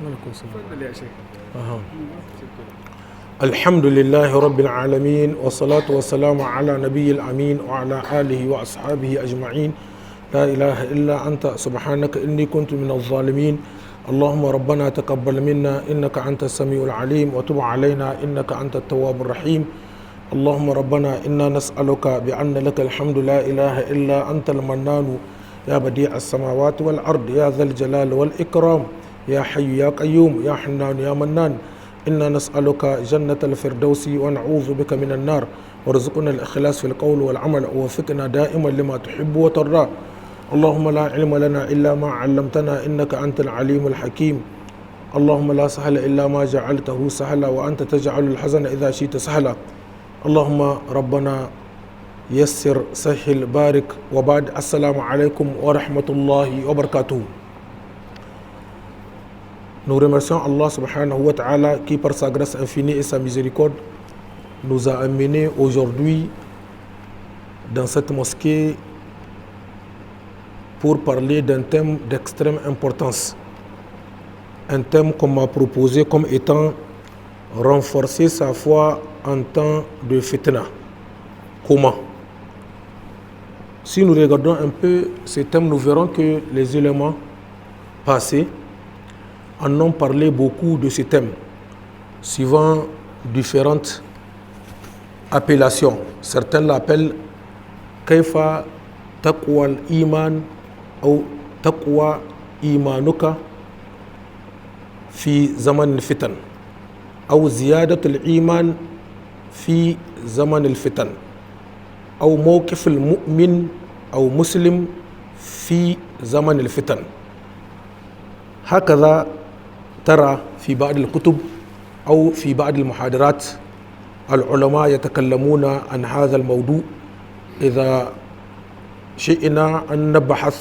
تفضل يا شيخ. الحمد لله رب العالمين والصلاة والسلام على نبي الأمين وعلى آله وأصحابه أجمعين. لا إله إلا أنت سبحانك إني كنت من الظالمين. اللهم ربنا تقبل منا إنك أنت السميع العليم وتب علينا إنك أنت التواب الرحيم. اللهم ربنا إنا نسألك بأن لك الحمد لا إله إلا أنت المنان يا بديع السماوات والأرض يا ذا الجلال والإكرام يا حي يا قيوم يا حنان يا منان. إنا نسألك جنة الفردوس ونعوذ بك من النار وارزقنا الإخلاص في القول والعمل ووفقنا دائما لما تحب وترضى. اللهم لا علم لنا إلا ما علمتنا إنك أنت العليم الحكيم. اللهم لا سهل إلا ما جعلته سهلا وأنت تجعل الحزن إذا شئت سهلا. اللهم ربنا يسر سهل بارك وبعد. السلام عليكم ورحمة الله وبركاته. Nous remercions Allah subhanahu wa ta'ala qui par sa grâce infinie et sa miséricorde nous a amenés aujourd'hui dans cette mosquée pour parler d'un thème d'extrême importance. Un thème qu'on m'a proposé comme étant renforcer sa foi en temps de fitna. Comment? Si nous regardons un peu ce thème, nous verrons que les éléments passés en ont parlé beaucoup de ce thème, suivant différentes appellations. Certains l'appellent Kaifa taqwa al-iman ou taqwa imanuka fi zaman al-fitan ou ziyadat al-iman fi zaman al-fitan ou mawqif al-mu'min ou muslim fi zaman al-fitan. هكذا ترى في بعض الكتب أو في بعض المحاضرات العلماء يتكلمون عن هذا الموضوع. إذا شئنا أن نبحث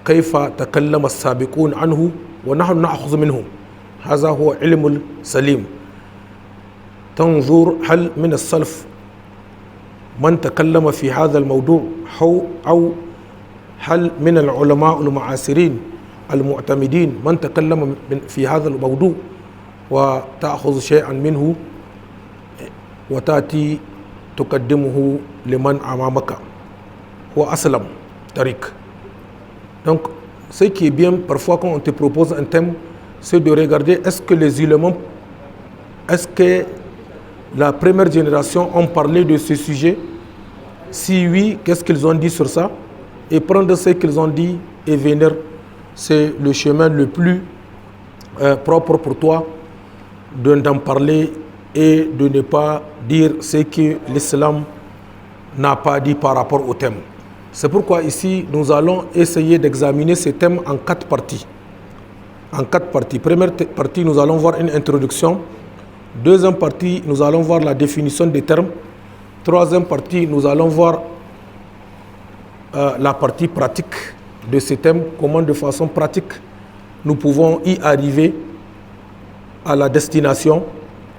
كيف تكلم السابقون عنه ونحن نأخذ منهم، هذا هو علم السليم. تنظر هل من السلف من تكلم في هذا الموضوع أو هل من العلماء المعاصرين المعتمدين من تكلم في هذا الموضوع وتأخذ شيئا منه وتأتي تقدمه لمن أمامك هو أسلم طريق. Donc ce qui est bien parfois quand on te propose un thème, c'est de regarder est-ce que les éléments, est-ce que la première génération ont parlé de ce sujet, si oui, qu'est-ce qu'ils ont dit sur ça, et prendre ce qu'ils ont dit et venir. C'est le chemin le plus propre pour toi d'en parler et de ne pas dire ce que l'islam n'a pas dit par rapport au thème. C'est pourquoi ici, nous allons essayer d'examiner ce thème en 4 parties. En 4 parties. Première partie, nous allons voir une introduction. Deuxième partie, nous allons voir la définition des termes. Troisième partie, nous allons voir la partie pratique de ce thème, comment de façon pratique nous pouvons y arriver à la destination,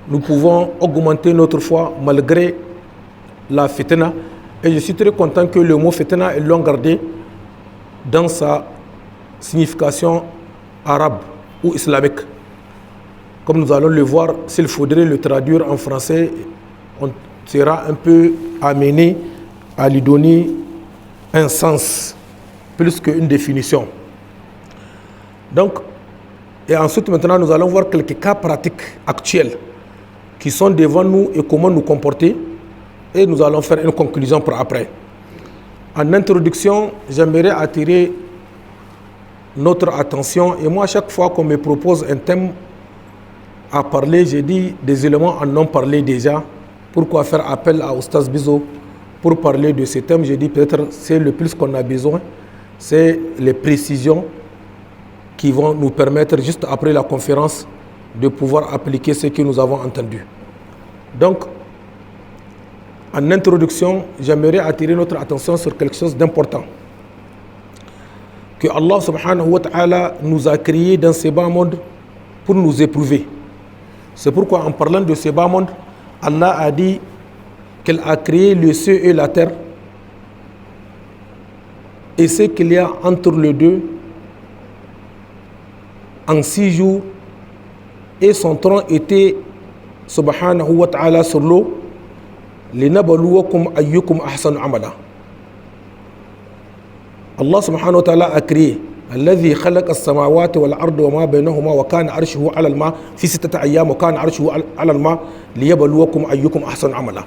nous pouvons augmenter notre foi malgré la fitna. Et je suis très content que le mot fitna est long gardé dans sa signification arabe ou islamique. Comme nous allons le voir, s'il faudrait le traduire en français, on sera un peu amené à lui donner un sens plus qu'une définition. Donc, et ensuite maintenant nous allons voir quelques cas pratiques actuels qui sont devant nous et comment nous comporter, et nous allons faire une conclusion pour après. En introduction, j'aimerais attirer notre attention, et moi à chaque fois qu'on me propose un thème à parler, j'ai dit des éléments en ont parlé déjà. Pourquoi faire appel à Oustaz Bizo pour parler de ce thème? J'ai dit peut-être c'est le plus qu'on a besoin. C'est les précisions qui vont nous permettre, juste après la conférence, de pouvoir appliquer ce que nous avons entendu. Donc, en introduction, j'aimerais attirer notre attention sur quelque chose d'important. Que Allah subhanahu wa ta'ala nous a créés dans ce bas monde pour nous éprouver. C'est pourquoi en parlant de ce bas monde, Allah a dit qu'il a créé le ciel et la terre et ce qu'il y a entre les deux en 6 jours et son tronc était subhanahu wa ta'ala sur l'eau. لِنَبَلُوَكُمْ أَيُّكُمْ أَحْسَنُ عَمَلًا. Allah subhanahu wa ta'ala a créé الذي خلق السماوات والأرض وما بينهما وكان عرشه على الماء في 6 أيام وكان عرشه على الماء ليبلوكم أيكم أحسن عملا.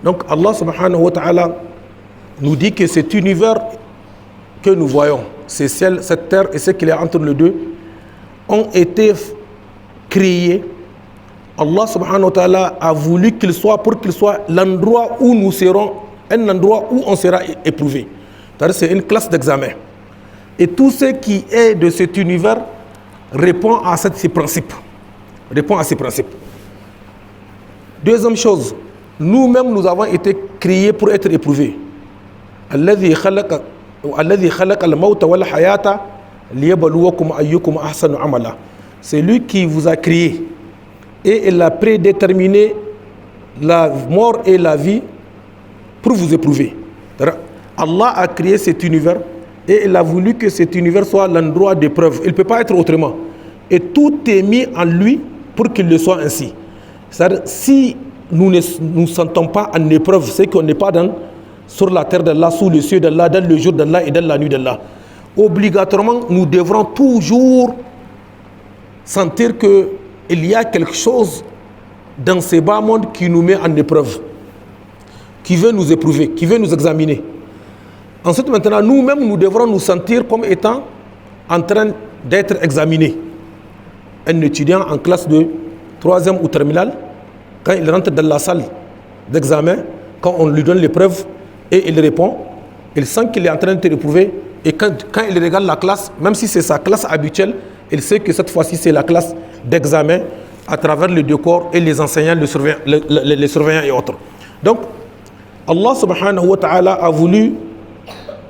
Donc Allah subhanahu wa ta'ala nous dit que cet univers que nous voyons, ces ciels, cette terre et ce qu'il y a entre les deux, ont été créés. Allah subhanahu wa ta'ala a voulu qu'il soit, pour qu'il soit l'endroit où nous serons, un endroit où on sera éprouvé. C'est-à-dire c'est une classe d'examen. Et tout ce qui est de cet univers répond à ces principes. Répond à ces principes. Deuxième chose, nous-mêmes nous avons été créés pour être éprouvés. الذي خلق الموت والحياة ليبلوكم أيكم أحسن عملا. C'est lui qui vous a créé et il a prédéterminé la mort et la vie pour vous éprouver. Allah a créé cet univers et il a voulu que cet univers soit l'endroit d'épreuve. Il ne peut pas être autrement. Et tout est mis en lui pour qu'il le soit ainsi. C'est-à-dire, si nous ne nous sentons pas en épreuve, c'est qu'on n'est pas sur la terre d'Allah, sous les cieux d'Allah, dans le jour d'Allah et dans la nuit d'Allah. Obligatoirement, nous devrons toujours sentir qu'il y a quelque chose dans ce bas monde qui nous met en épreuve, qui veut nous éprouver, qui veut nous examiner. Ensuite, maintenant, nous-mêmes, nous devrons nous sentir comme étant en train d'être examinés. Un étudiant en classe de 3e ou terminale, quand il rentre dans la salle d'examen, quand on lui donne l'épreuve et il répond, il sent qu'il est en train de te éprouver. Et quand il regarde la classe, même si c'est sa classe habituelle, il sait que cette fois-ci, c'est la classe d'examen à travers le décor et les enseignants, les surveillants et autres. Donc, Allah subhanahu wa ta'ala a voulu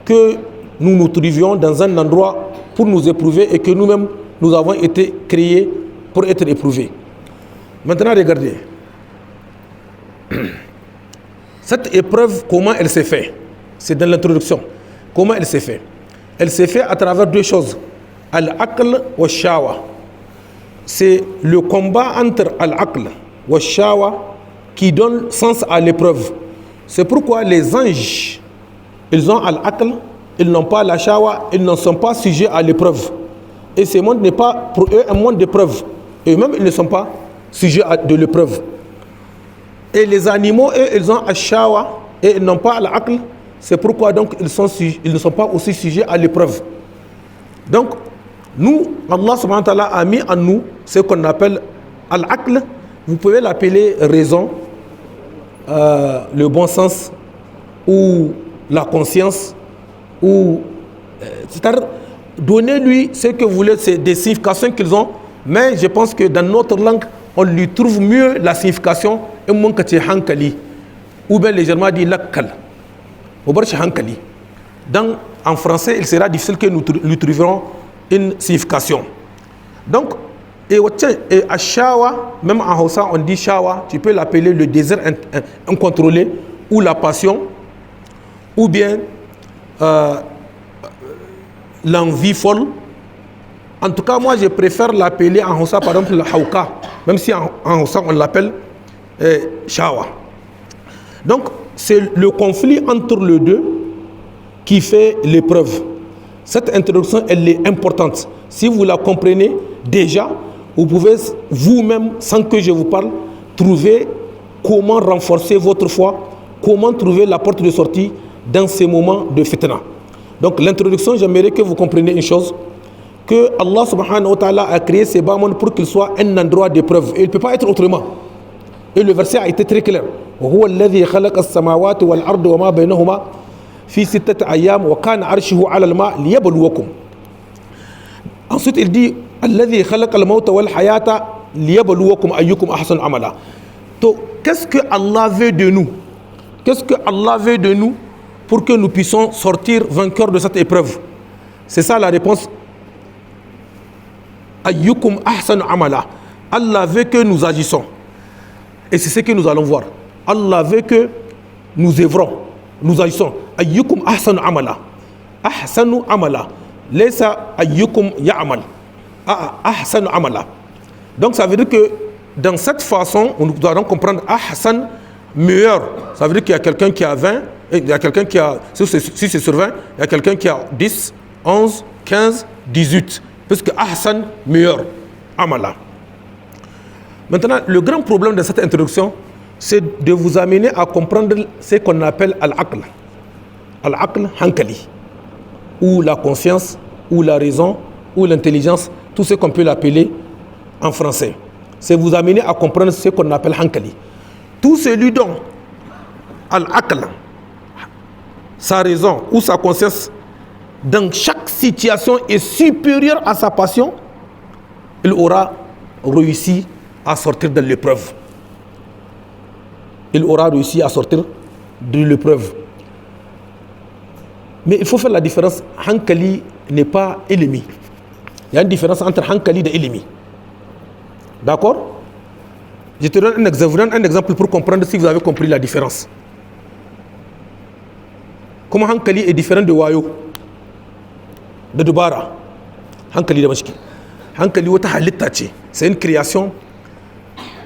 que nous nous trouvions dans un endroit pour nous éprouver et que nous-mêmes, nous avons été créés pour être éprouvés. Maintenant, regardez. Cette épreuve, comment elle s'est faite? C'est dans l'introduction. Comment elle s'est faite? Elle s'est faite à travers 2 choses. Al-aql wa shawa. C'est le combat entre al-aql wa shawa qui donne sens à l'épreuve. C'est pourquoi les anges, ils ont al-aql, ils n'ont pas la shawa, ils ne sont pas sujets à l'épreuve. Et ce monde n'est pas pour eux un monde d'épreuve. Eux-mêmes, ils ne sont pas sujets de l'épreuve. Et les animaux, eux, ils ont al-shawa et ils n'ont pas al-aql. C'est pourquoi donc ils ne sont pas aussi sujets à l'épreuve. Donc, nous, Allah subhanahu wa ta'ala a mis en nous ce qu'on appelle al-aql. Vous pouvez l'appeler raison, le bon sens, ou la conscience, ou c'est-à-dire donnez-lui ce que vous voulez, c'est des significations qu'ils ont, mais je pense que dans notre langue, on lui trouve mieux la signification ou bien légèrement dit lakkal. En français, il sera difficile que nous lui trouvions une signification. Donc, et à shawa, même en Hausa, on dit shawa, tu peux l'appeler le désir incontrôlé, ou la passion, ou bien l'envie folle. En tout cas, moi, je préfère l'appeler en Hausa, par exemple, le hauka, même si en Hausa, on l'appelle shawa. Donc, c'est le conflit entre les deux qui fait l'épreuve. Cette introduction, elle est importante. Si vous la comprenez déjà, vous pouvez vous-même, sans que je vous parle, trouver comment renforcer votre foi, comment trouver la porte de sortie dans ces moments de fitna. Donc l'introduction, j'aimerais que vous compreniez une chose, que Allah subhanahu wa ta'ala a créé ces bas mondes pour qu'il soit un endroit d'épreuve. Et il ne peut pas être autrement. Et le verset a été très clair. وَهُوَ الَّذِي خَلَقَ السَّمَاوَاتِ وَالْأَرْضِ وَمَا بَيْنَهُمَا في 6 أيام وكان عرشه على الماء ليبلوكم. Ensuite il dit الذي خلق الموت والحياة ليبلوكم أيكم أحسن عملا. Donc qu'est-ce que Allah veut de nous? Qu'est-ce que Allah veut de nous pour que nous puissions sortir vainqueurs de cette épreuve? C'est ça la réponse. Ayyukum ahsan amala. Allah veut que nous agissons. Et c'est ce que nous allons voir. Allah veut que nous œuvrons, nous agissons. Ayyukum ahsan amala. Ahsanu amala. Laysa ayyukum ya'mal. ahsan amala. Donc ça veut dire que dans cette façon, on doit donc comprendre ahsan, meilleur. Ça veut dire qu'il y a quelqu'un qui a 20, il y a quelqu'un qui a, si c'est sur 20, il y a quelqu'un qui a 10, 11, 15, 18. Puisque ahsan, meilleur, amala. Maintenant, le grand problème de cette introduction, c'est de vous amener à comprendre ce qu'on appelle al-aql. Al-aql hankali, ou la conscience, ou la raison, ou l'intelligence, tout ce qu'on peut l'appeler en français. C'est vous amener à comprendre ce qu'on appelle hankali. Tout celui dont al-aql, sa raison ou sa conscience, dans chaque situation est supérieur à sa passion, il aura réussi à sortir de l'épreuve. Il aura réussi à sortir de l'épreuve. Mais il faut faire la différence. Hankali n'est pas ilmi. Il y a une différence entre hankali et ilmi. D'accord? Je te donne un exemple pour comprendre si vous avez compris la différence. Comment hankali est différent de wayo, de dubara. Hankali da mashki. Hankali wata halitta ce. C'est une création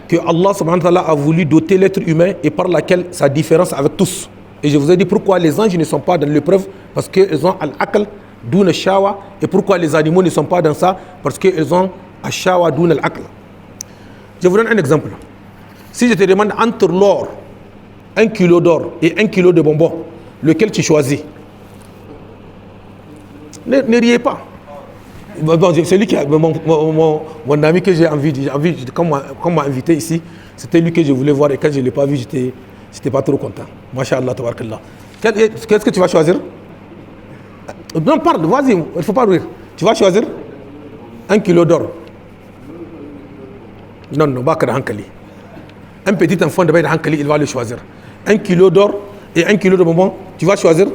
que Allah subhanahu wa ta'ala a voulu doter l'être humain et par laquelle sa différence avec tous. Et je vous ai dit pourquoi les anges ne sont pas dans l'épreuve, parce qu'ils ont al-aql dun al-shawa, et pourquoi les animaux ne sont pas dans ça, parce qu'ils ont al-shawa dun al-aql. Je vous donne un exemple. Si je te demande entre l'or, 1 kilo d'or et 1 kilo de bonbons, lequel tu choisis? Ne riez pas. Bon, celui qui a, mon ami que j'ai envie, comme on m'a invité ici, c'était lui que je voulais voir et quand je ne l'ai pas vu, j'étais pas trop content. Masha'Allah, tabarakallah. Qu'est-ce que tu vas choisir? Non, parle, vas-y, il ne faut pas rire. Tu vas choisir 1 kilo d'or. Non, pas que de hankali. Un petit enfant de hankali, il va le choisir. 1 kilo d'or et 1 kilo de bonbons, tu vas choisir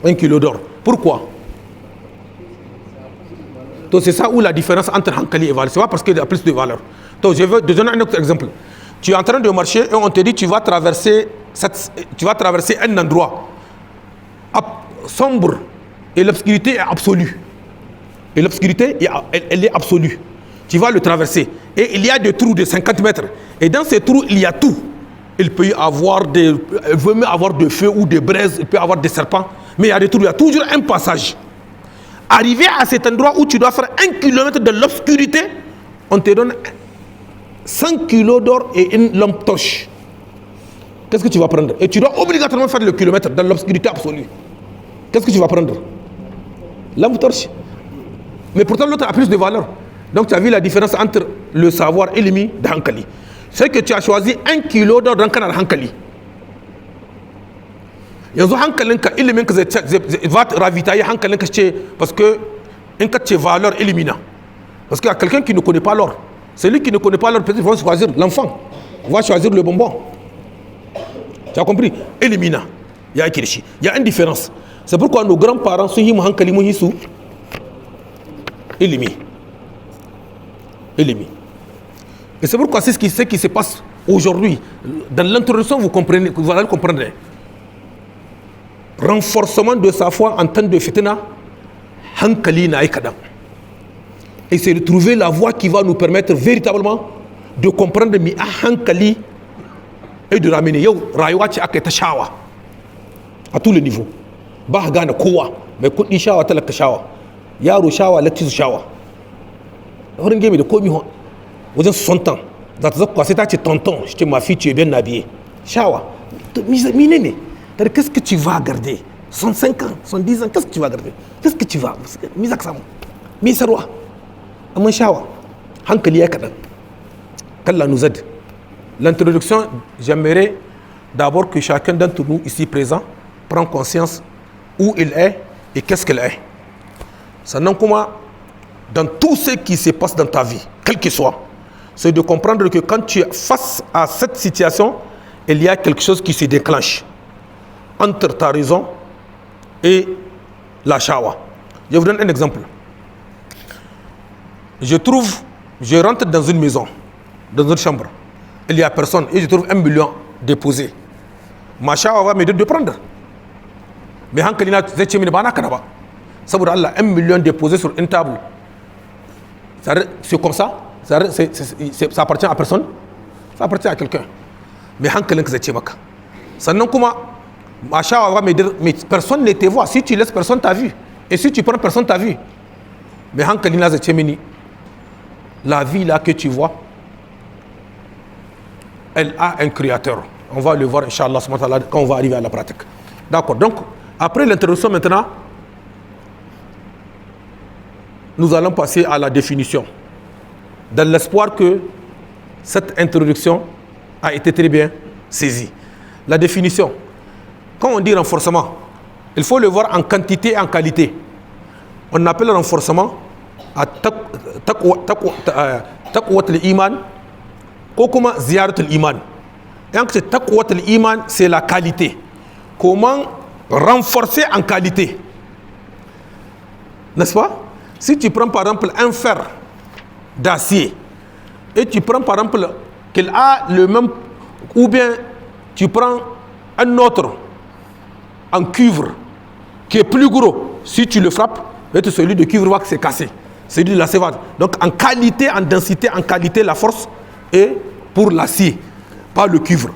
1 kilo d'or. Pourquoi? Donc c'est ça où la différence entre hankali et valeur. C'est pas parce qu'il y a plus de valeur. Donc je vais te donner un autre exemple. Tu es en train de marcher et on te dit tu vas traverser un endroit sombre et l'obscurité est absolue. Et l'obscurité, elle est absolue. Tu vas le traverser et il y a des trous de 50 mètres. Et dans ces trous, il y a tout. Il peut y avoir de feu ou des braises, il peut y avoir des serpents. Mais il y a des trous, il y a toujours un passage. Arrivé à cet endroit où tu dois faire 1 kilomètre de l'obscurité, on te donne 100 kilos d'or et une lampe torche. Qu'est-ce que tu vas prendre? Et tu dois obligatoirement faire le kilomètre dans l'obscurité absolue. Qu'est-ce que tu vas prendre? Lampe torche. Mais pourtant l'autre a plus de valeur. Donc tu as vu la différence entre le savoir et l'imi de hankali. C'est que tu as choisi 1 kilo d'or dans le hankali. Yanzu hankalinka ilimin ka zai va ravitailler hankalinka ce parce que in ka ce valeur élimina. Parce qu'il y a quelqu'un qui ne connaît pas l'or. Celui qui ne connaît pas l'or peut-être va choisir l'enfant. Va choisir le bonbon. Tu as compris? Élimina. Il y a une différence. C'est pourquoi nos grands-parents sont hankali mu hisu élimi. Élimi. Et c'est pourquoi c'est ce qui se passe aujourd'hui. Dans l'introduction, vous allez le comprendre. Renforcement de sa foi en temps de fitna, hankali na aikadam. Et c'est de trouver la voie qui va nous permettre véritablement de comprendre mi hankali et de ramener yow rayuwa ce aka ta shawa à tous les niveaux. Ba gane kowa mai kudi shawa talaka shawa yaro shawa latizu shawa wurin game da komi wajen 60 ans za ta zakwa sai ta ce tonton je te ma fille tu es bien habillée shawa mine ne. Qu'est-ce que tu vas garder? 105 ans, 110 ans, qu'est-ce que tu vas garder? Qu'est-ce que tu vas? Misak samu. Misarwa. Amman shawa. Hankali ya kadan. Qu'Allah nous aide. L'introduction, j'aimerais d'abord que chacun d'entre nous ici présent prenne conscience où il est et qu'est-ce qu'il est. Sannan kuma dans tout ce qui se passe dans ta vie, quel que soit, c'est de comprendre que quand tu es face à cette situation, il y a quelque chose qui se déclenche entre ta raison et la shawa. Je vous donne un exemple. Je rentre dans une maison, dans une chambre. Il y a personne et je trouve 1 million déposé. Ma shawa va me dire de prendre. Mais hankalina zai ce mini ba naka na ba. Saboda Allah 1 million déposé sur une table. C'est comme ça. Ça appartient à personne. Ça appartient à quelqu'un. Mais hankalinka zai ce maka. Sannan kuma Macha va me dire, mais personne ne te voit. Si tu laisses, personne t'a vu. Et si tu prends, personne t'a vu. Mais hankalina zai ce mini. La vie là que tu vois, elle a un créateur. On va le voir, Inch'Allah, quand on va arriver à la pratique. D'accord. Donc, après l'introduction maintenant, nous allons passer à la définition. Dans l'espoir que cette introduction a été très bien saisie. La définition. Quand on dit renforcement, il faut le voir en quantité et en qualité. On appelle le renforcement à taqwat al-iman ou comme ziyarat al-iman. Et en fait, taqwat al-iman, c'est la qualité. Comment renforcer en qualité? N'est-ce pas? Si tu prends par exemple un fer d'acier et tu prends par exemple qu'il a le même, ou bien tu prends un autre en cuivre qui est plus gros, si tu le frappes, celui de cuivre va se casser, celui de l'acier va. Donc en qualité, en densité, en qualité, la force est pour l'acier, pas le cuivre.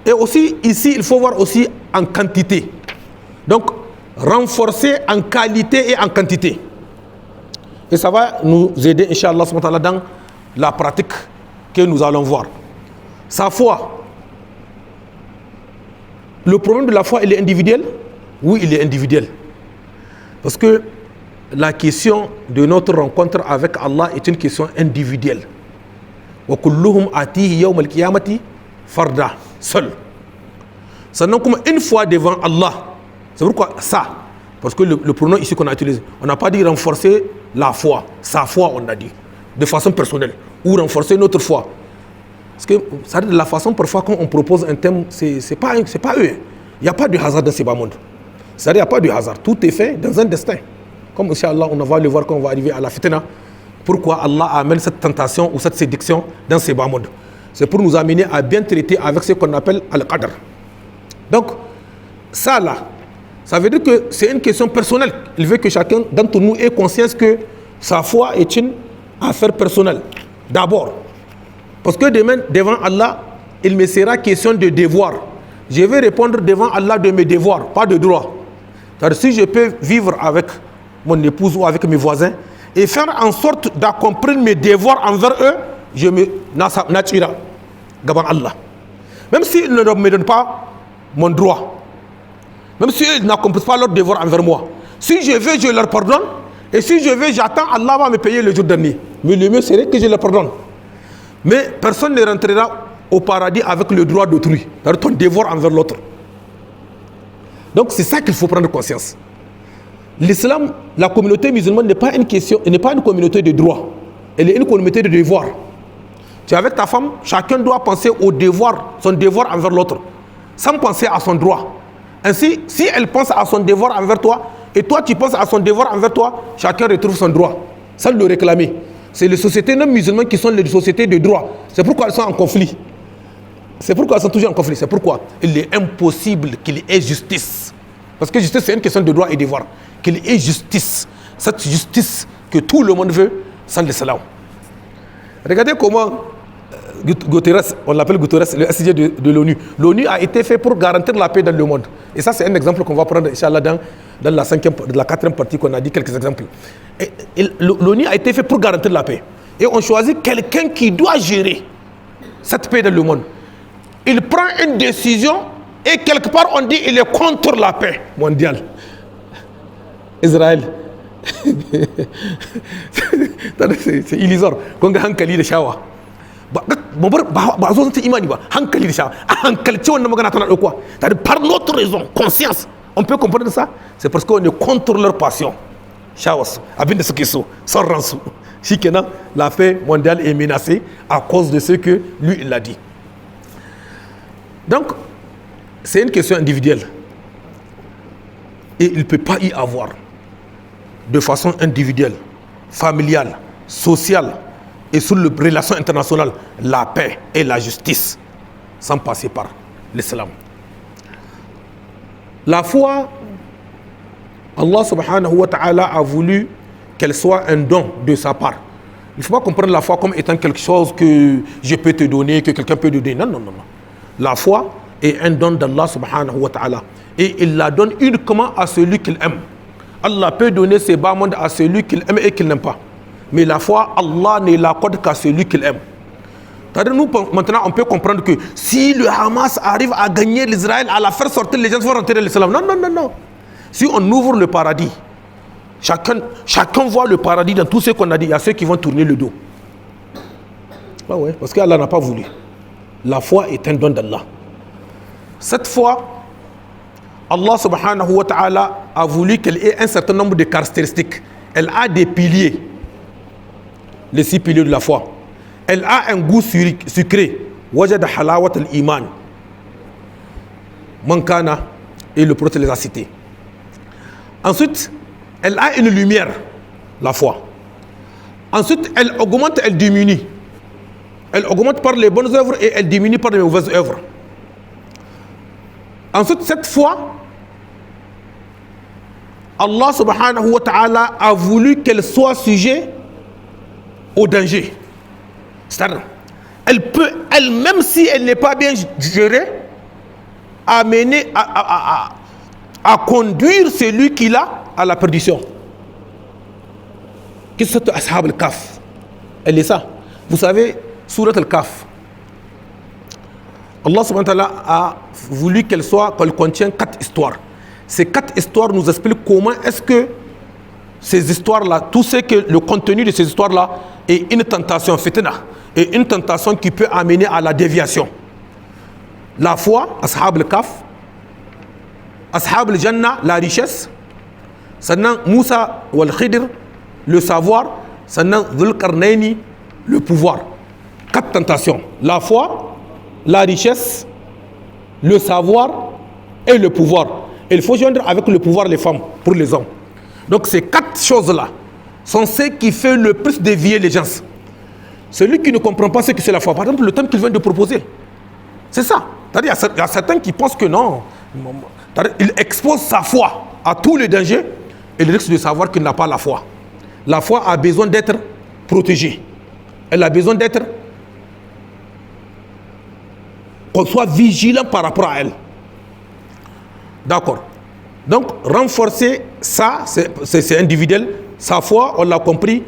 Et aussi ici, il faut voir aussi en quantité. Donc renforcer en qualité et en quantité. Et ça va nous aider, Inch'Allah, dans la pratique que nous allons voir. Sa foi. Le problème de la foi, il est individuel? Oui, il est individuel. Parce que la question de notre rencontre avec Allah est une question individuelle. Wa kulluhum atihi yawm al-qiyamati farda, seul. Sinon, comme une fois devant Allah, c'est pourquoi ça? Parce que le pronom ici qu'on a utilisé, on n'a pas dit renforcer la foi, sa foi on a dit, de façon personnelle, ou renforcer notre foi. Parce que ça, de la façon parfois quand on propose un thème, c'est pas eux. Il n'y a pas de hasard dans ce bas monde. C'est-à-dire il n'y a pas de hasard. Tout est fait dans un destin. Comme Inch'Allah, on va le voir quand on va arriver à la fitna. Pourquoi Allah amène cette tentation ou cette séduction dans ce bas monde? C'est pour nous amener à bien traiter avec ce qu'on appelle Al-Qadr. Donc, ça là, ça veut dire que c'est une question personnelle. Il veut que chacun d'entre nous ait conscience que sa foi est une affaire personnelle. D'abord. Parce que demain, devant Allah, il me sera question de devoir. Je vais répondre devant Allah de mes devoirs, pas de droits. C'est-à-dire, si je peux vivre avec mon épouse ou avec mes voisins et faire en sorte d'accomplir mes devoirs envers eux, je me natira devant Allah. Même s'ils ne me donnent pas mon droit, même s'ils n'accomplissent pas leurs devoirs envers moi, si je veux, je leur pardonne. Et si je veux, j'attends, Allah va me payer le jour dernier. Mais le mieux serait que je leur pardonne. Mais personne ne rentrera au paradis avec le droit d'autrui, ton devoir envers l'autre. Donc c'est ça qu'il faut prendre conscience. L'islam, la communauté musulmane n'est pas une question, n'est pas une communauté de droits. Elle est une communauté de devoirs. Tu es avec ta femme, chacun doit penser au devoir, son devoir envers l'autre, sans penser à son droit. Ainsi, si elle pense à son devoir envers toi, et toi tu penses à son devoir envers toi, chacun retrouve son droit, sans le réclamer. C'est les sociétés non musulmanes qui sont les sociétés de droit. C'est pourquoi elles sont en conflit. C'est pourquoi elles sont toujours en conflit. C'est pourquoi il est impossible qu'il y ait justice. Parce que justice, c'est une question de droit et de devoir. Qu'il y ait justice. Cette justice que tout le monde veut, sans l'islam. Regardez comment Guterres, on l'appelle Guterres, le SDG de l'ONU. L'ONU a été fait pour garantir la paix dans le monde. Et ça, c'est un exemple qu'on va prendre, Inch'Allah, dans la 4e partie qu'on a dit, quelques exemples. L'ONU a été fait pour garantir la paix. Et on choisit quelqu'un qui doit gérer cette paix dans le monde. Il prend une décision et quelque part on dit qu'il est contre la paix mondiale. Israël. C'est illusoire. Quand on a hankali da shawa. Ba zo ta imani ba, hankali da shawa. Hankalci wannan magana tana dauko. Par notre raison, conscience, on peut comprendre ça. C'est parce qu'on est contre leur passion. Shawas, abinda suke so, son ransu. Shikenan, la paix mondiale est menacée à cause de ce que lui il a dit. Donc, c'est une question individuelle. Et il ne peut pas y avoir, de façon individuelle, familiale, sociale et sur les relations internationales, la paix et la justice, sans passer par l'islam. La foi, Allah subhanahu wa ta'ala a voulu qu'elle soit un don de sa part. Il ne faut pas comprendre la foi comme étant quelque chose que je peux te donner, que quelqu'un peut te donner. Non, non, non, non. La foi est un don d'Allah subhanahu wa ta'ala. Et il la donne uniquement à celui qu'il aime. Allah peut donner ses bas mondes à celui qu'il aime et qu'il n'aime pas. Mais la foi, Allah ne l'accorde qu'à celui qu'il aime. C'est-à-dire, nous, maintenant, on peut comprendre que si le Hamas arrive à gagner l'Israël, à la faire sortir, les gens vont rentrer dans l'islam. Non, non, non, non. Si on ouvre le paradis, chacun voit le paradis dans tout ce qu'on a dit. Il y a ceux qui vont tourner le dos. Ah ouais, parce qu'Allah n'a pas voulu. La foi est un don d'Allah. Cette foi, Allah subhanahu wa ta'ala a voulu qu'elle ait un certain nombre de caractéristiques. Elle a des piliers. Les 6 piliers de la foi. Elle a un goût sucré. Wajada halawat al-iman. Mankana et le prophète les a cités. Ensuite, elle a une lumière, la foi. Ensuite, elle augmente, elle diminue. Elle augmente par les bonnes œuvres et elle diminue par les mauvaises œuvres. Ensuite, cette foi, Allah subhanahu wa ta'ala a voulu qu'elle soit sujet au danger. C'est-à-dire, elle peut, elle-même si elle n'est pas bien gérée, amener à conduire celui qui l'a à la perdition. Qu'est-ce que c'est Ashab al-Kaf? Elle est ça. Vous savez, Surat al-Kaf, Allah subhanahu wa ta'ala a voulu qu'elle contienne 4 histoires. Ces 4 histoires nous expliquent comment est-ce que ces histoires-là, tout ce que le contenu de ces histoires-là est une tentation, fitna, et une tentation qui peut amener à la déviation. La foi, Ashab al-Kaf, Ashab al-Jannah, la richesse, Sannan Moussa wal-Khidr, le savoir, Sannan Dhul-Qarnaini, le pouvoir. 4 tentations. La foi, la richesse, le savoir et le pouvoir. Et il faut joindre avec le pouvoir les femmes pour les hommes. Donc ces 4 choses-là sont ce qui fait le plus dévier les gens. Celui qui ne comprend pas ce que c'est la foi, par exemple le thème qu'il vient de proposer, c'est ça. C'est-à-dire il y a certains qui pensent que non. Il expose sa foi à tous les dangers et le risque de savoir qu'il n'a pas la foi. La foi a besoin d'être protégée. Elle a besoin d'être... qu'on soit vigilant par rapport à elle. D'accord. Donc, renforcer ça, c'est individuel. Sa foi, on l'a compris.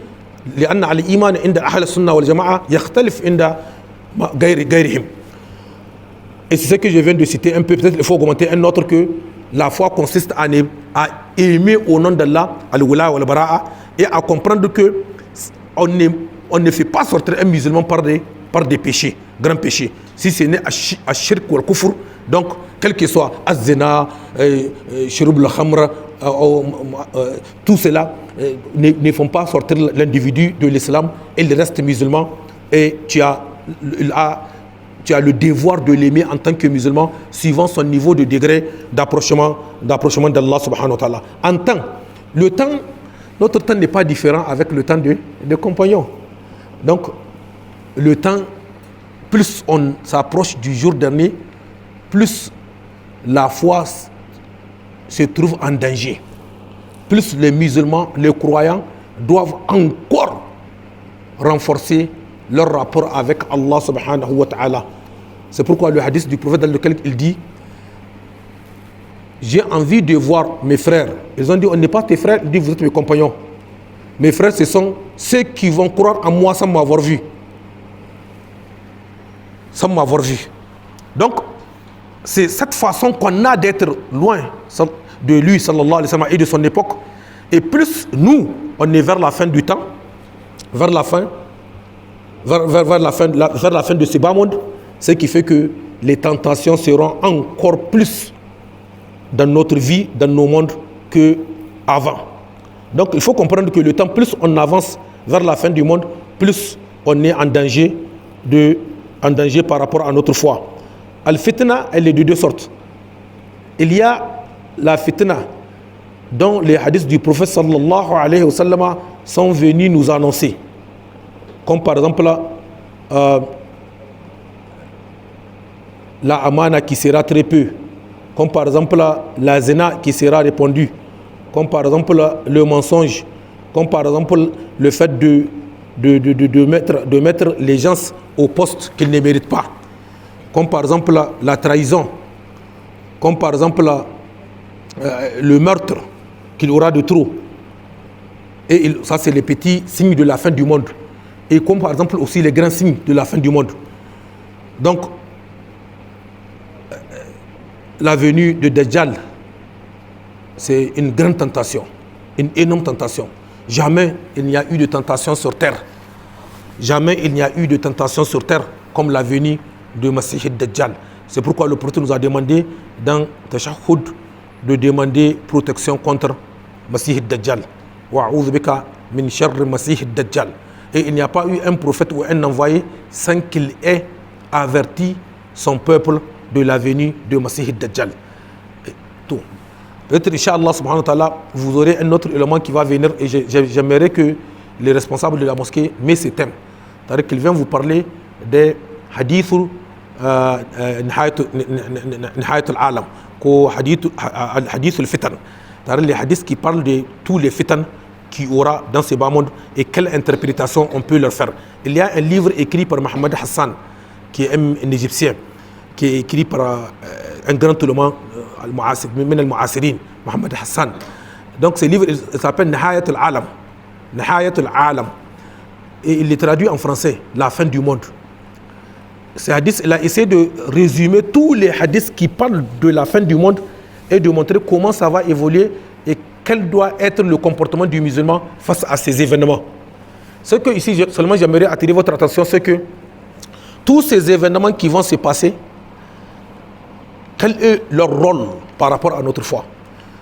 لأن الإيمان عند أهل السنة والجماعة يختلف عند غيرهم. Et c'est ce que je viens de citer un peu. Peut-être il faut augmenter un autre que la foi consiste à aimer au nom d'Allah, al-wala wal-bara'a, et à comprendre que on ne fait pas sortir un musulman par des péchés, grands péchés. Si c'est né à shirk ou al-kufr, donc quel que soit az-zina, shurub al-khamr, tout cela ne font pas sortir l'individu de l'islam et le reste musulman. Et tu as le devoir de l'aimer en tant que musulman suivant son niveau de degré d'approchement d'Allah subhanahu wa ta'ala. En temps, notre temps n'est pas différent avec le temps des compagnons. Donc, le temps, plus on s'approche du jour dernier, plus la foi se trouve en danger. Plus les musulmans, les croyants, doivent encore renforcer leur rapport avec Allah subhanahu wa ta'ala. C'est pourquoi le hadith du prophète dans lequel il dit: j'ai envie de voir mes frères. Ils ont dit: on n'est pas tes frères. Il dit: vous êtes mes compagnons. Mes frères, ce sont ceux qui vont croire en moi sans m'avoir vu. Sans m'avoir vu. Donc, c'est cette façon qu'on a d'être loin de lui, sallallahu alayhi wa sallam, et de son époque. Et plus nous, on est vers la fin du temps, vers la fin de ce bas monde, ce qui fait que les tentations seront encore plus dans notre vie, dans nos mondes, qu'avant. Donc il faut comprendre que le temps, plus on avance vers la fin du monde, plus on est en danger par rapport à notre foi. Al-fitna, elle est de 2 sortes. Il y a la fitna dont les hadiths du prophète sallallahu alayhi wa sallam sont venus nous annoncer. Comme par exemple la amana qui sera très peu. Comme par exemple la zina qui sera répandue. Comme par exemple le mensonge. Comme par exemple le fait de mettre les gens au poste qu'ils ne méritent pas. Comme par exemple la trahison, comme par exemple le meurtre qu'il aura de trop. Et ça, c'est les petits signes de la fin du monde. Et comme par exemple aussi les grands signes de la fin du monde. Donc, la venue de Dajjal, c'est une grande tentation, une énorme tentation. Jamais il n'y a eu de tentation sur terre. Jamais il n'y a eu de tentation sur terre comme la venue de Masih Dajjal. C'est pourquoi le prophète nous a demandé dans Tashahhud de demander protection contre Masih Dajjal. Wa'oudhu bika min sharri Masih Dajjal. Et il n'y a pas eu un prophète ou un envoyé sans qu'il ait averti son peuple de la venue de Masih Dajjal. Tout. Peut-être, Inch'Allah, subhanahu wa ta'ala, vous aurez un autre élément qui va venir et j'aimerais que les responsables de la mosquée mettent ces thèmes. C'est-à-dire qu'ils viennent vous parler des hadiths Nihayat al-Alam, hadith al-Fitan. C'est-à-dire les hadiths qui parlent de tous les fitan qu'il y aura dans ce bas monde et quelle interprétation on peut leur faire. Il y a un livre écrit par Mohamed Hassan, qui est un Égyptien, qui est écrit par un grand ulama, al-Mu'asirin, Mohamed Hassan. Donc ce livre il s'appelle Nihayat al-Alam. Nihayat al-Alam. Et il est traduit en français, la fin du monde. Ce hadith, il a essayé de résumer tous les hadiths qui parlent de la fin du monde et de montrer comment ça va évoluer et quel doit être le comportement du musulman face à ces événements. Ce que ici, seulement j'aimerais attirer votre attention, c'est que tous ces événements qui vont se passer, quel est leur rôle par rapport à notre foi?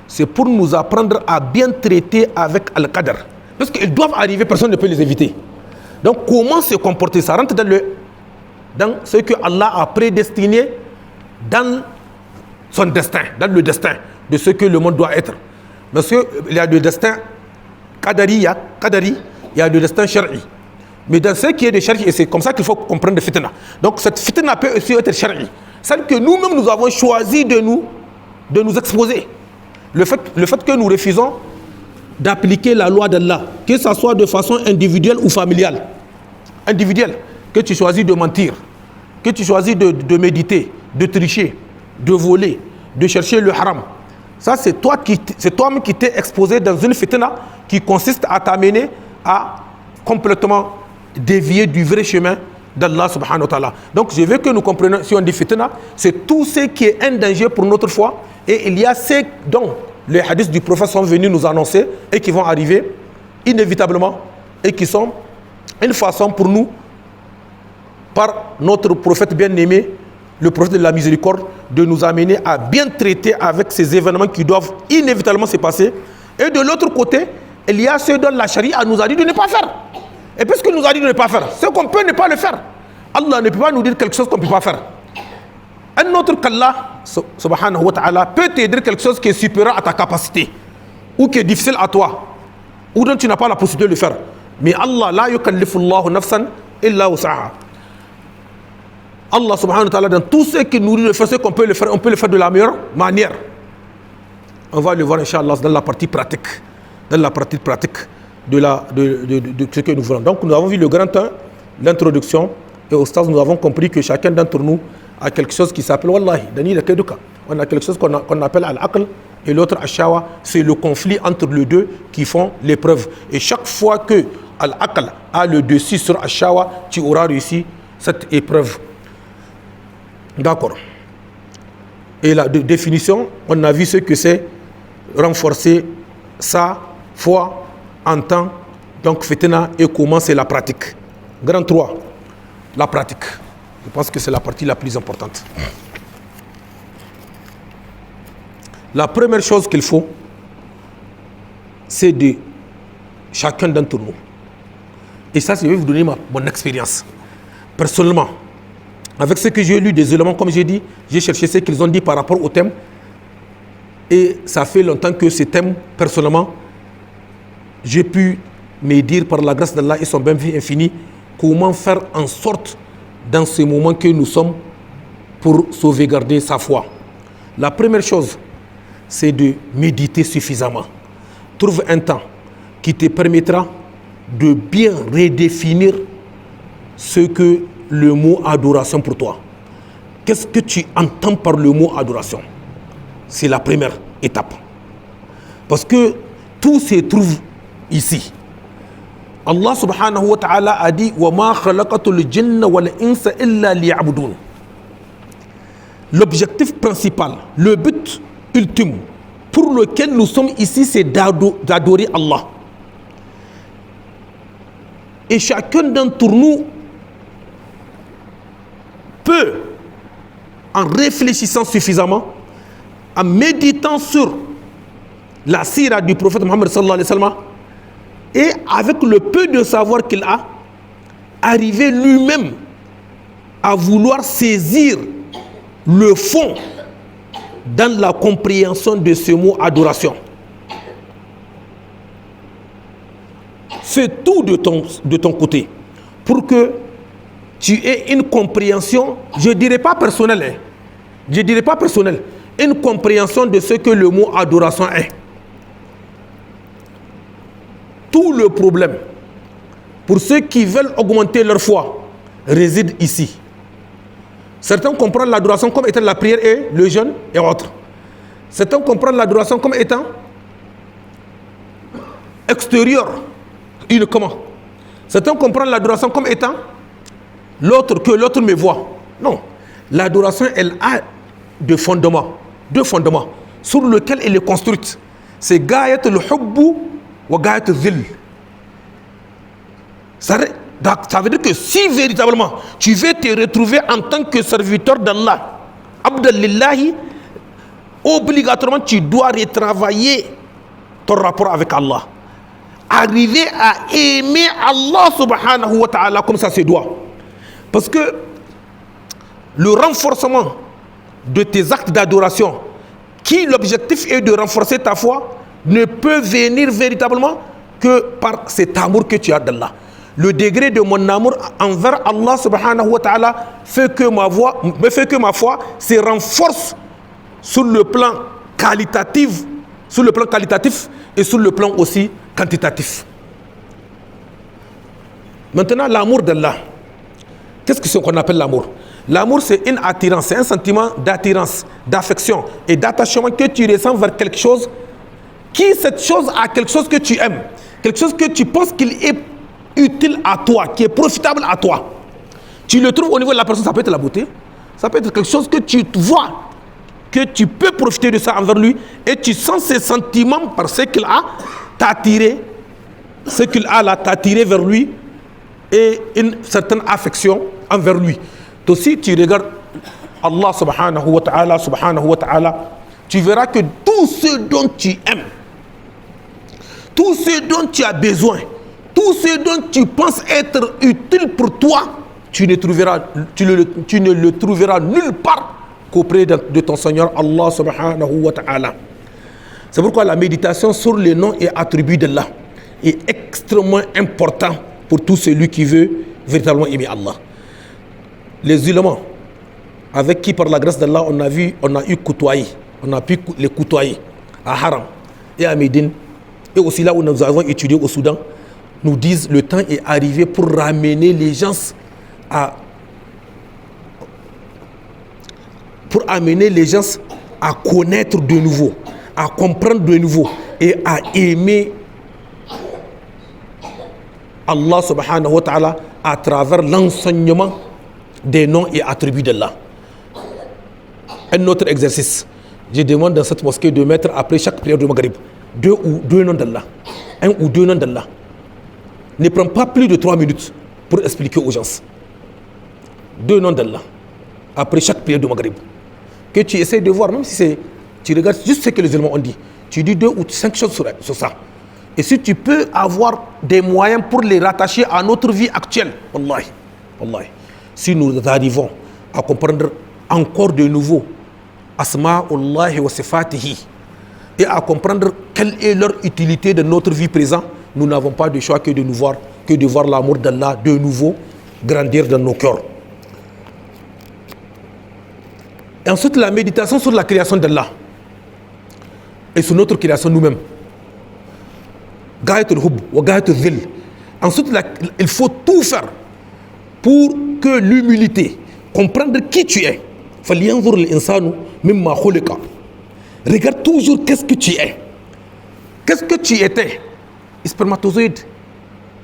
C'est pour nous apprendre à bien traiter avec Al-Qadr. Parce qu'ils doivent arriver, personne ne peut les éviter. Donc comment se comporter? Ça rentre dans ce que Allah a prédestiné dans son destin, dans le destin de ce que le monde doit être. Parce qu'il y a le destin qadari, il y a le destin shar'i. Mais dans ce qui est de shar'i, et c'est comme ça qu'il faut comprendre le fitna. Donc cette fitna peut aussi être shar'i. Celle que nous-mêmes nous avons choisi de nous exposer. Le fait que nous refusons d'appliquer la loi d'Allah, que ce soit de façon individuelle ou familiale. Individuelle, que tu choisis de mentir, que tu choisis de méditer, de tricher, de voler, de chercher le haram. Ça, c'est toi-même qui t'es exposé dans une fitna qui consiste à t'amener à complètement dévier du vrai chemin d'Allah subhanahu wa ta'ala. Donc je veux que nous comprenions, si on dit fitna, c'est tout ce qui est un danger pour notre foi, et il y a ce dont les hadiths du prophète sont venus nous annoncer et qui vont arriver inévitablement et qui sont une façon pour nous, par notre prophète bien-aimé, le prophète de la miséricorde, de nous amener à bien traiter avec ces événements qui doivent inévitablement se passer. Et de l'autre côté, il y a ce dont la charia nous a dit de ne pas faire. Et puisqu'il nous a dit de ne pas faire, c'est qu'on peut ne pas le faire. Allah ne peut pas nous dire quelque chose qu'on ne peut pas faire. Un autre qu'Allah, subhanahu wa ta'ala, peut te dire quelque chose qui est supérieur à ta capacité, ou qui est difficile à toi, ou dont tu n'as pas la possibilité de le faire. Mais Allah, la yukallifullahu nafsan illa wus'aha. Allah subhanahu wa ta'ala, dans tout ce qui nous dit de faire, ce qu'on peut le faire, on peut le faire de la meilleure manière. On va le voir, Inch'Allah, dans la partie pratique. Dans la partie pratique de ce que nous voulons. Donc, nous avons vu le grand 1, l'introduction, et au stade, nous avons compris que chacun d'entre nous a quelque chose qui s'appelle, Wallahi, Dani de Keduka. On a quelque chose qu'on appelle Al-Aql, et l'autre Al-Shawa. C'est le conflit entre les deux qui font l'épreuve. Et chaque fois que Al-Aql a le dessus sur Al-Shawa, tu auras réussi cette épreuve. D'accord. Et la définition, on a vu ce que c'est renforcer sa foi en temps, donc fitna, et comment c'est la pratique. Grand 3, la pratique. Je pense que c'est la partie la plus importante. La première chose qu'il faut, c'est de chacun d'entre nous. Et ça, je vais vous donner mon expérience. Personnellement, avec ce que j'ai lu des éléments, comme j'ai dit, j'ai cherché ce qu'ils ont dit par rapport au thème. Et ça fait longtemps que ce thème, personnellement, j'ai pu me dire par la grâce d'Allah et son bienvenu infini, comment faire en sorte, dans ce moment que nous sommes, pour sauvegarder sa foi. La première chose, c'est de méditer suffisamment. Trouve un temps qui te permettra de bien redéfinir ce que le mot adoration pour toi. Qu'est-ce que tu entends par le mot adoration? C'est la première étape. Parce que tout se trouve ici. Allah subhanahu wa ta'ala a dit وَمَا خَلَقَتُ الْجِنَّ وَالْإِنسَ إِلَّا لِيَعْبُدُونَ. L'objectif principal, le but ultime pour lequel nous sommes ici, c'est d'adorer Allah. Et chacun d'entre nous peut, en réfléchissant suffisamment, en méditant sur la sira du prophète Mohammed sallallahu alayhi wa sallam, et avec le peu de savoir qu'il a, arriver lui-même à vouloir saisir le fond dans la compréhension de ce mot adoration. C'est tout de ton côté pour que tu aies une compréhension, je ne dirais pas personnelle, une compréhension de ce que le mot adoration est. Tout le problème, pour ceux qui veulent augmenter leur foi, réside ici. Certains comprennent l'adoration comme étant la prière et le jeûne et autres. Certains comprennent l'adoration comme étant extérieure, uniquement. Certains comprennent l'adoration comme étant que l'autre me voit. Non. L'adoration, elle a deux fondements sur lesquels elle est construite. C'est Gayat al-Hubbu wa Gayat al-Dhil. Ça veut dire que si véritablement tu veux te retrouver en tant que serviteur d'Allah, Abdallillahi, obligatoirement tu dois retravailler ton rapport avec Allah. Arriver à aimer Allah subhanahu wa ta'ala comme ça se doit. Parce que le renforcement de tes actes d'adoration, qui l'objectif est de renforcer ta foi, ne peut venir véritablement que par cet amour que tu as d'Allah. Le degré de mon amour envers Allah subhanahu wa ta'ala fait que ma foi se renforce sur le plan qualitatif et sur le plan aussi quantitatif. Maintenant, l'amour d'Allah. Qu'est-ce que c'est qu'on appelle l'amour? L'amour, c'est une attirance, c'est un sentiment d'attirance, d'affection et d'attachement que tu ressens vers quelque chose, cette chose a quelque chose que tu aimes, quelque chose que tu penses qu'il est utile à toi, qui est profitable à toi. Tu le trouves au niveau de la personne, ça peut être la beauté, ça peut être quelque chose que tu vois, que tu peux profiter de ça envers lui, et tu sens ses sentiments par ce qu'il a t'attirer, t'attirer vers lui, et une certaine affection envers lui. Toi aussi, tu regardes Allah subhanahu wa ta'ala, tu verras que tout ce dont tu aimes, tout ce dont tu as besoin, tout ce dont tu penses être utile pour toi, tu ne le trouveras nulle part qu'auprès de ton Seigneur Allah subhanahu wa ta'ala. C'est pourquoi la méditation sur les noms et attributs d'Allah est extrêmement important pour tout celui qui veut véritablement aimer Allah. Les ulémas, avec qui par la grâce d'Allah on a pu les côtoyer à Haram et à Médine, et aussi là où nous avons étudié au Soudan, nous disent le temps est arrivé pour ramener les gens à connaître de nouveau, à comprendre de nouveau et à aimer Allah subhanahu wa ta'ala à travers l'enseignement des noms et attributs d'Allah. Un autre exercice, je demande dans cette mosquée de mettre après chaque prière du Maghrib deux noms d'Allah, un ou deux noms d'Allah. Ne prends pas plus de 3 minutes pour expliquer aux gens. 2 noms d'Allah après chaque prière du Maghrib. Que tu essaies de voir, même si tu regardes juste ce que les éléments ont dit, tu dis 2 ou 5 choses sur ça. Et si tu peux avoir des moyens pour les rattacher à notre vie actuelle, wallahi, si nous arrivons à comprendre encore de nouveau Asma'ullahi wa sifatihi et à comprendre quelle est leur utilité de notre vie présente, nous n'avons pas de choix que de voir l'amour d'Allah de nouveau grandir dans nos cœurs. Et ensuite, la méditation sur la création d'Allah et sur notre création nous-mêmes. Gayatul Hub wa Gayatul Dhil. Ensuite, il faut tout faire pour que l'humilité, comprendre qui tu es. Regarde toujours qu'est-ce que tu es. Qu'est-ce que tu étais? Spermatozoïde.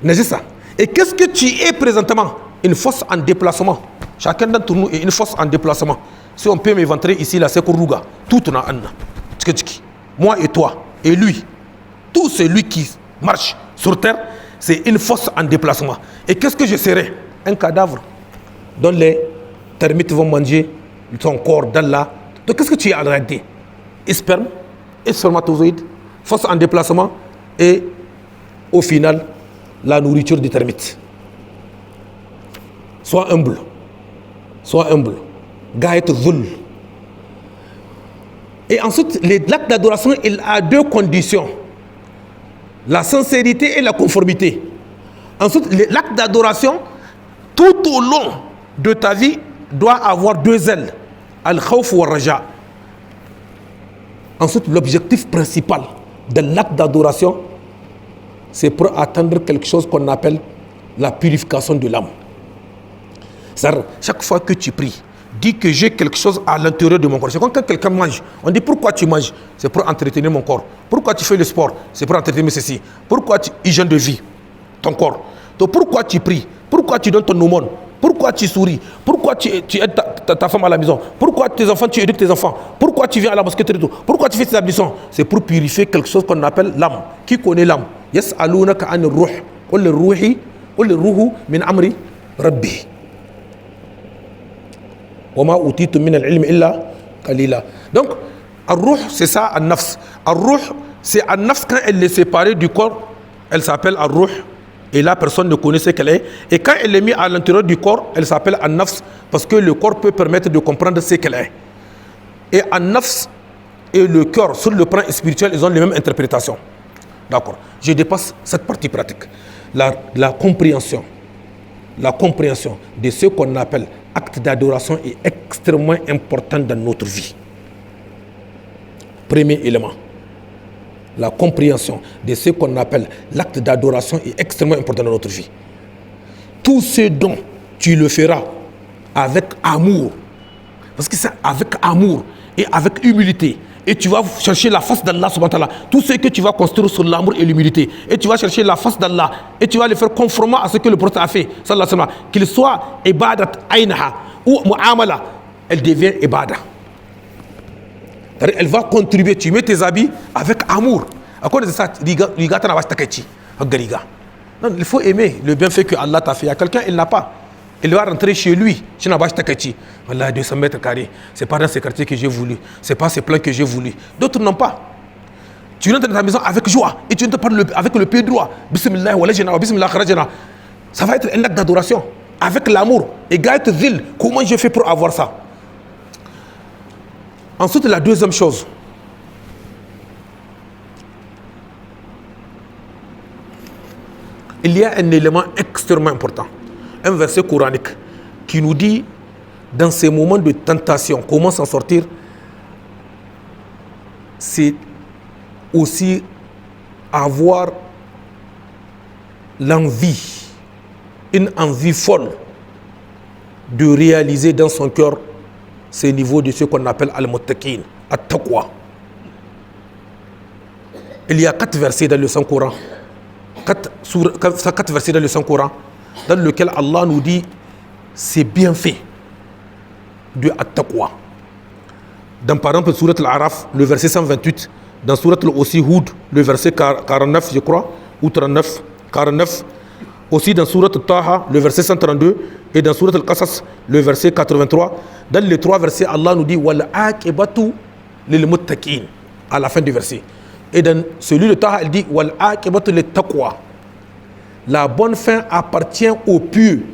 N'est-ce ça? Et qu'est-ce que tu es présentement? Une force en déplacement. Chacun d'entre nous est une force en déplacement. Si on peut m'éventrer ici, là, c'est Kourouga. Tout on a un. Moi et toi, et lui. Tout celui qui marche sur terre, c'est une force en déplacement. Et qu'est-ce que je serai? Un cadavre dont les termites vont manger ton corps dans là. Donc qu'est-ce que tu es en réalité? Sperme, spermatozoïde, force en déplacement et au final, la nourriture des termites. Sois humble. Sois humble. Gaït Zul. Et ensuite, l'acte d'adoration, il a deux conditions. La sincérité et la conformité. Ensuite, l'acte d'adoration, tout au long de ta vie, doit avoir deux ailes. Al-Khawf wa Raja. Ensuite, l'objectif principal de l'acte d'adoration, c'est pour atteindre quelque chose qu'on appelle la purification de l'âme. C'est-à-dire, chaque fois que tu pries, dis que j'ai quelque chose à l'intérieur de mon corps. C'est quand quelqu'un mange, on dit pourquoi tu manges? C'est pour entretenir mon corps. Pourquoi tu fais le sport? C'est pour entretenir ceci. Pourquoi tu hygiène de vie? Ton corps. Donc pourquoi tu pries? Pourquoi tu donnes ton aumône? Pourquoi tu souris? Pourquoi tu aides ta femme à la maison? Pourquoi tes enfants, tu éduques tes enfants? Pourquoi tu viens à la mosquée? Pourquoi tu fais tes ablutions? C'est pour purifier quelque chose qu'on appelle l'âme. Qui connaît l'âme? Yas'alunaka anir ruh. Qul ruhu min amri rabbi. Donc, Ar-Ruh, c'est ça, An-Nafs. Ar-Ruh, c'est An-Nafs quand elle est séparée du corps, elle s'appelle Ar-Ruh. Et là, personne ne connaît ce qu'elle est. Et quand elle est mise à l'intérieur du corps, elle s'appelle An-Nafs parce que le corps peut permettre de comprendre ce qu'elle est. Et An-Nafs et le cœur, sur le plan spirituel, ils ont les mêmes interprétations. D'accord. Je dépasse cette partie pratique. La compréhension de ce qu'on appelle acte d'adoration est extrêmement important dans notre vie. Premier élément. La compréhension de ce qu'on appelle l'acte d'adoration est extrêmement important dans notre vie. Tout ce dont tu le feras avec amour, parce que c'est avec amour et avec humilité, et tu vas chercher la face d'Allah subhanahu wa ta'ala. Tout ce que tu vas construire sur l'amour et l'humilité, et tu vas chercher la face d'Allah, et tu vas le faire conformément à ce que le prophète a fait, sallallahu alayhi wa sallam, qu'il soit ibadat aynaha ou mu'amala, elle devient ibadah. Elle va contribuer, tu mets tes habits avec amour. À cause de ça, il faut aimer le bienfait que Allah t'a fait. Il y a quelqu'un, il n'a pas. Il va rentrer chez lui. Voilà, 200 mètres carrés. C'est pas dans ce quartier que j'ai voulu. C'est pas ce plan que j'ai voulu. D'autres n'ont pas. Tu rentres dans ta maison avec joie et tu rentres avec le pied droit. Bismillah, bismillah, kharajana. Ça va être un acte d'adoration. Avec l'amour. Et Gaët Zil, comment je fais pour avoir ça? Ensuite, la deuxième chose. Il y a un élément extrêmement important. Un verset coranique qui nous dit, dans ces moments de tentation, comment s'en sortir. C'est aussi avoir l'envie, une envie folle de réaliser dans son cœur ces niveaux de ce qu'on appelle al-muttaqin, at-taqwa. Il y a 4 versets dans le Saint-Coran, 4 versets dans le Saint-Coran, dans lequel Allah nous dit c'est bien fait de at-taqwa. Dans par exemple Surat al-Araf, le verset 128, dans Surat al-Aussi Hud, le verset 49, je crois, ou 39, 49, aussi dans Surat al-Taha, le verset 132, et dans Surat al-Qasas, le verset 83. Dans les 3 versets, Allah nous dit wal aqibatu lil muttaqin à la fin du verset. Et dans celui de Taha, il dit wal aqibatu lit taqwa. La bonne fin appartient au pieux.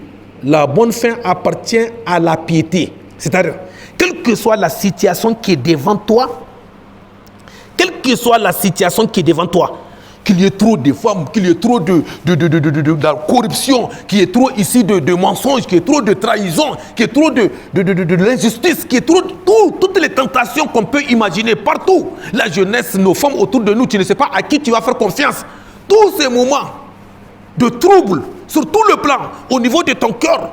La bonne fin appartient à la piété. C'est-à-dire, quelle que soit la situation qui est devant toi, qu'il y ait trop de femmes, qu'il y ait trop de la corruption, qu'il y ait trop ici de mensonges, qu'il y ait trop de trahison, qu'il y ait trop de l'injustice, qu'il y ait toutes les tentations qu'on peut imaginer partout. La jeunesse, nos femmes autour de nous, tu ne sais pas à qui tu vas faire confiance. Tous ces moments, de troubles sur tout le plan, au niveau de ton cœur,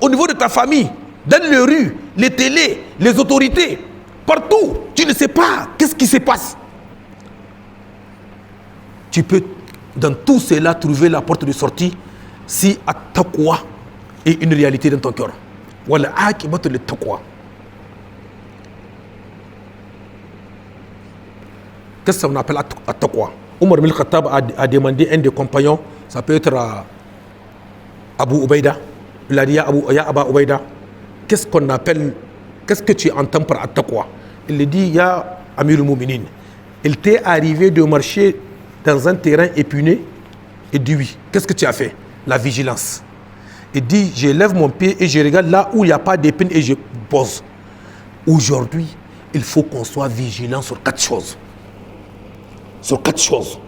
au niveau de ta famille, dans les rues, les télés, les autorités, partout, tu ne sais pas qu'est-ce qui se passe. Tu peux dans tout cela trouver la porte de sortie si at-taqwa est une réalité dans ton cœur. Wal aqibatu lit-taqwa. Qu'est-ce qu'on appelle at-taqwa? Omar ibn Khattab a demandé un des compagnons, ça peut être Abu Ubaïda. Il a dit ya Abu Ubaïda, qu'est-ce qu'on appelle, qu'est-ce que tu entends par at-taqwa? Il lui dit ya Amir al-Mu'minin, il t'est arrivé de marcher dans un terrain épineux? Il dit oui. Qu'est-ce que tu as fait? La vigilance. Il dit je lève mon pied et je regarde là où il n'y a pas d'épines et je pose. Aujourd'hui, il faut qu'on soit vigilant sur 4 choses. Sur 4 choses.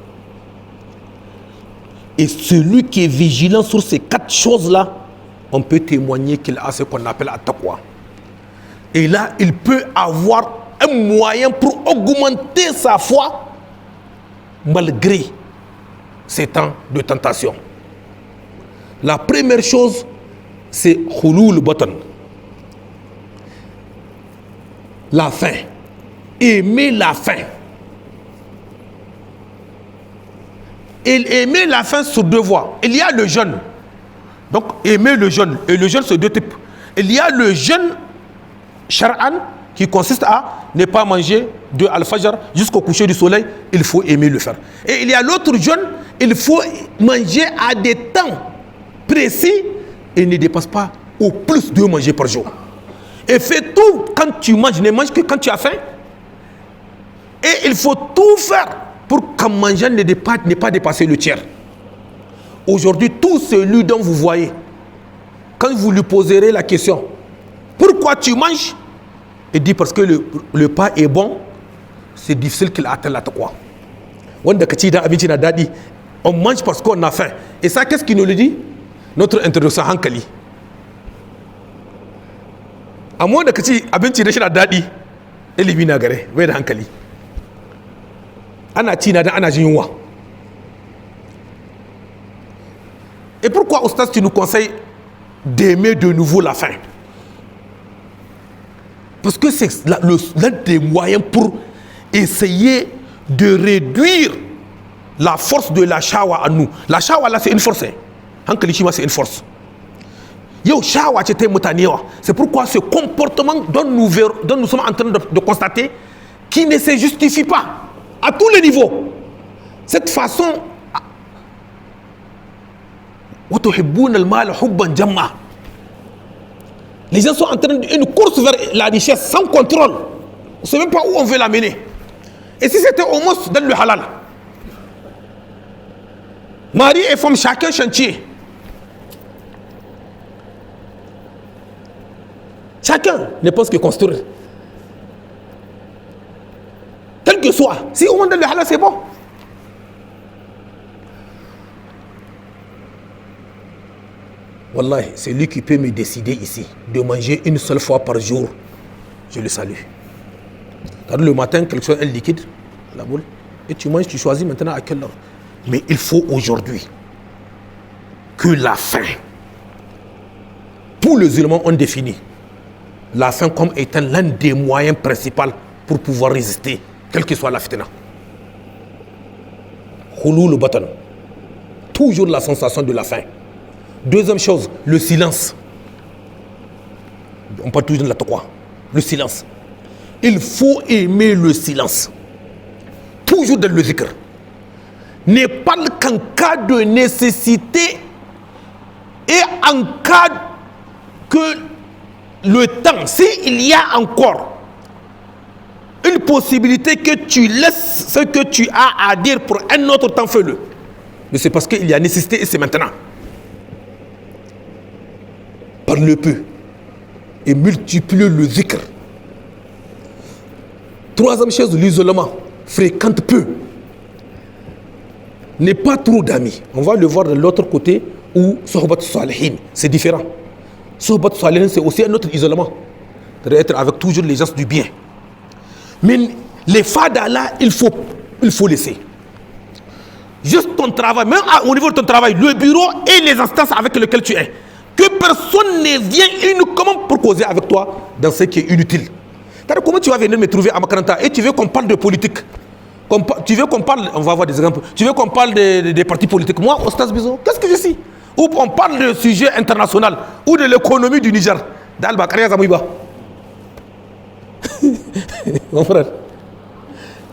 Et celui qui est vigilant sur ces 4 choses-là, on peut témoigner qu'il a ce qu'on appelle at-taqwa. Et là, il peut avoir un moyen pour augmenter sa foi malgré ces temps de tentation. La première chose, c'est khulul batan. La faim. Aimer la faim. Et aimer la faim sur 2 voies. Il y a le jeûne. Donc, aimer le jeûne. Et le jeûne, c'est 2 types. Il y a le jeûne shar'an, qui consiste à ne pas manger de al-fajr jusqu'au coucher du soleil. Il faut aimer le faire. Et il y a l'autre jeûne, il faut manger à des temps précis et ne dépasse pas au plus 2 manger par jour. Et fais tout quand tu manges, ne mange que quand tu as faim. Et il faut tout faire pour qu'en mangeant ne pas dépasser le tiers. Aujourd'hui, tout celui dont vous voyez, quand vous lui poserez la question, pourquoi tu manges? Il dit parce que le pas est bon, c'est difficile qu'il atteigne la taqwa. On mange parce qu'on a faim. Et ça, qu'est-ce qu'il nous le dit? Notre introduction hankali. A moins que tu abinci da shi da daɗi, ilimi na gare, bai da hankali. Ana ci na da ana jin yunwa. Et pourquoi, Oustaz, tu nous conseilles d'aimer de nouveau la faim? Parce que c'est l'un des moyens pour essayer de réduire la force de la shawa à nous. La shawa là, c'est une force. Hankali shima, c'est une force. Yo, shawa, c'est pourquoi ce comportement dont nous sommes en train de constater, qui ne se justifie pas à tous les niveaux. Cette façon, les gens sont en train d'une course vers la richesse sans contrôle. On ne sait même pas où on veut l'amener. Et si c'était au moins dans le halal, mari et femme, chacun chantier. Chacun ne pense que construire. Quel que soit. Si au moins dans le halal, c'est bon. Wallahi, c'est lui qui peut me décider ici de manger une seule fois par jour. Je le salue. Le matin, quelque chose, un liquide, la boule, et tu manges, tu choisis maintenant à quelle heure. Mais il faut aujourd'hui que la faim, pour les musulmans, on définit la faim comme étant l'un des moyens principaux pour pouvoir résister, quelle que soit la fitna. Khulul batan. Toujours la sensation de la faim. Deuxième chose, le silence. On parle toujours de la taqwa. Le silence. Il faut aimer le silence. Toujours dans le zikr. Ne parle qu'en cas de nécessité et en cas que le temps, s'il y a encore une possibilité que tu laisses ce que tu as à dire pour un autre temps, fais-le. Mais c'est parce qu'il y a nécessité et c'est maintenant. Parle peu et multiplie le zikr. Troisième chose, l'isolement. Fréquente peu. N'aie pas trop d'amis. On va le voir de l'autre côté où Sohbat Salihin, c'est différent. Sohbat Salihin, c'est aussi un autre isolement. D'être avec toujours les gens du bien. Mais les fadas là, il faut laisser. Juste ton travail, même au niveau de ton travail, le bureau et les instances avec lesquelles tu es. Que personne ne vienne uniquement pour causer avec toi dans ce qui est inutile. Comment tu vas venir me trouver à Makaranta et tu veux qu'on parle de politique? Tu veux qu'on parle, on va voir des exemples, tu veux qu'on parle des partis politiques? Moi, Oustaz Bizo, qu'est-ce que je suis? Ou on parle de sujet international ou de l'économie du Niger. Dalba, Karia Zamouiba. Mon frère.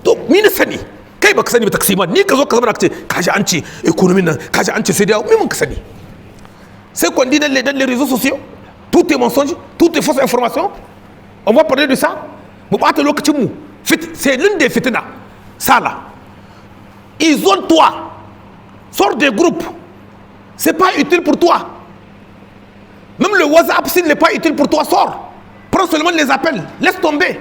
Donc, mine sani. Kai baka sani ba taksima ni ka zo ka zama ka ce kaji an ce économie nan kaji an ce sai da me ka sani. C'est qu'on dit dans les réseaux sociaux, tout est mensonge, tout est fausse information. On va parler de ça. C'est l'une des fitna. Ça là. Isole-toi. Sors des groupes. C'est pas utile pour toi. Même le WhatsApp, s'il n'est pas utile pour toi, sors. Prends seulement les appels. Laisse tomber.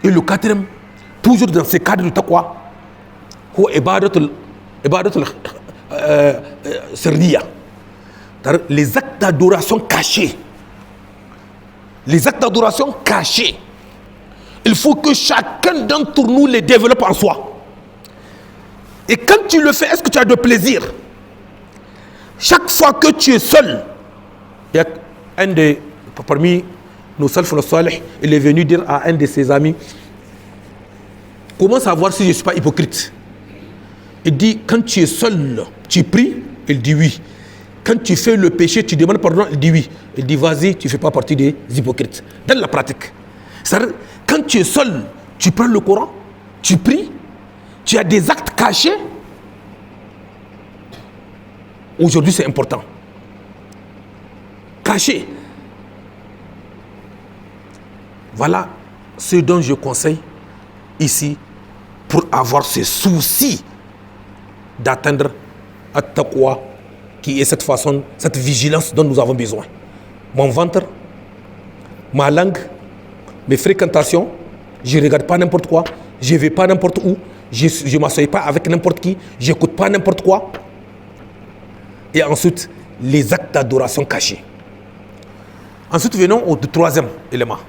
Et le quatrième, toujours dans ces cadres de taqwa, les actes d'adoration cachés. Les actes d'adoration cachés. Il faut que chacun d'entre nous les développe en soi. Et quand tu le fais, est-ce que tu as de plaisir? Chaque fois que tu es seul, il y a un de, parmi nos salaf salih, il est venu dire à un de ses amis, comment savoir si je ne suis pas hypocrite? Il dit, quand tu es seul, tu pries? Il dit oui. Quand tu fais le péché, tu demandes pardon? Il dit oui. Il dit, vas-y, tu ne fais pas partie des hypocrites. Dans la pratique. C'est-à-dire, quand tu es seul, tu prends le Coran, tu pries, tu as des actes cachés. Aujourd'hui, c'est important. Cachés. Voilà ce dont je conseille ici pour avoir ce souci d'atteindre at-taqwa, qui est cette façon, cette vigilance dont nous avons besoin. Mon ventre, ma langue, mes fréquentations, je ne regarde pas n'importe quoi, je ne vais pas n'importe où, je ne m'assois pas avec n'importe qui, je n'écoute pas n'importe quoi. Et ensuite, les actes d'adoration cachés. Ensuite, venons au troisième élément.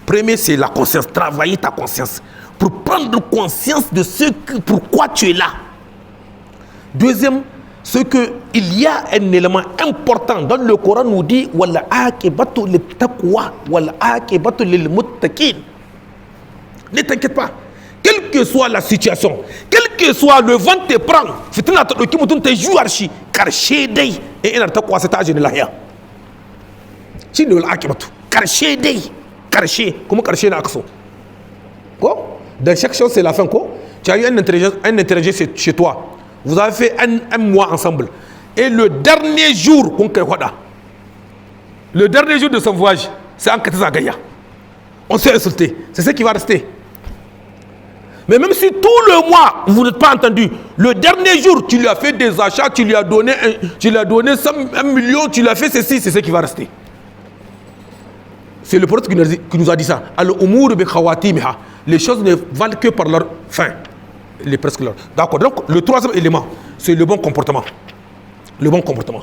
Premier, c'est la conscience, travailler ta conscience pour prendre conscience de ce que, pourquoi tu es là. Deuxième, c'est qu'il y a un élément important dans le Coran nous dit wala aqibatu lit-taqwa wala aqibatu lil-muttaqin. Ne t'inquiète pas, quelle que soit la situation, quel que soit le vent te prend, fitina ta doki mutun ta juwar shi karshe dai ina taqwa sai ta ajini lahiya. Shine wal aqibatu karshe dai karshe kuma karshe na akso. Quoi? Dans chaque chose c'est la fin quoi? Tu as eu un interrogé chez toi. Vous avez fait un mois ensemble. Et le dernier jour, le dernier jour de son voyage, c'est en Katazagaya. On s'est insulté. C'est ce qui va rester. Mais même si tout le mois, vous n'êtes pas entendu, le dernier jour, tu lui as fait des achats, tu lui as donné 1 million, tu lui as fait ceci, c'est ce qui va rester. C'est le prophète qui nous a dit ça. Les choses ne valent que par leur fin. Les presque là. D'accord. Donc, le troisième élément, c'est le bon comportement. Le bon comportement.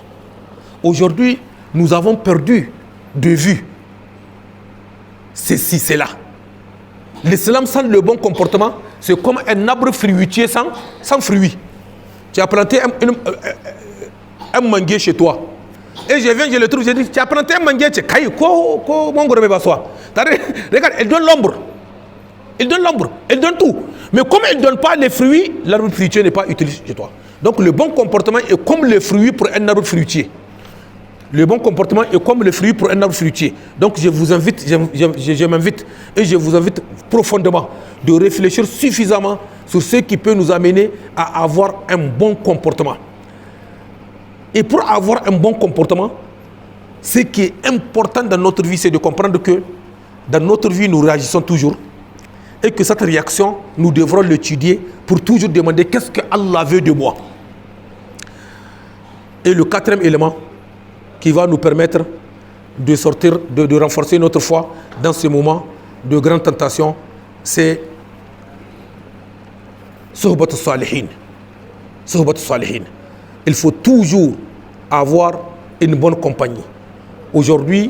Aujourd'hui, nous avons perdu de vue ceci, c'est là. L'islam sans le bon comportement, c'est comme un arbre fruitier sans fruits. Tu as planté un manguier chez toi. Et je viens, je le trouve, je dis, tu as planté un manguier, tu as regarde, elle donne l'ombre. Il donne l'ombre, il donne tout. Mais comme il ne donne pas les fruits, l'arbre fruitier n'est pas utile chez toi. Donc le bon comportement est comme le fruit pour un arbre fruitier. Le bon comportement est comme le fruit pour un arbre fruitier. Donc je vous invite, je m'invite et je vous invite profondément de réfléchir suffisamment sur ce qui peut nous amener à avoir un bon comportement. Et pour avoir un bon comportement, ce qui est important dans notre vie, c'est de comprendre que dans notre vie, nous réagissons toujours. Et que cette réaction, nous devrons l'étudier pour toujours demander qu'est-ce que Allah veut de moi. Et le quatrième élément qui va nous permettre de sortir, de renforcer notre foi dans ce moment de grande tentation, c'est Suhbat al-Salihin. Suhbat al-Salihin. Il faut toujours avoir une bonne compagnie. Aujourd'hui,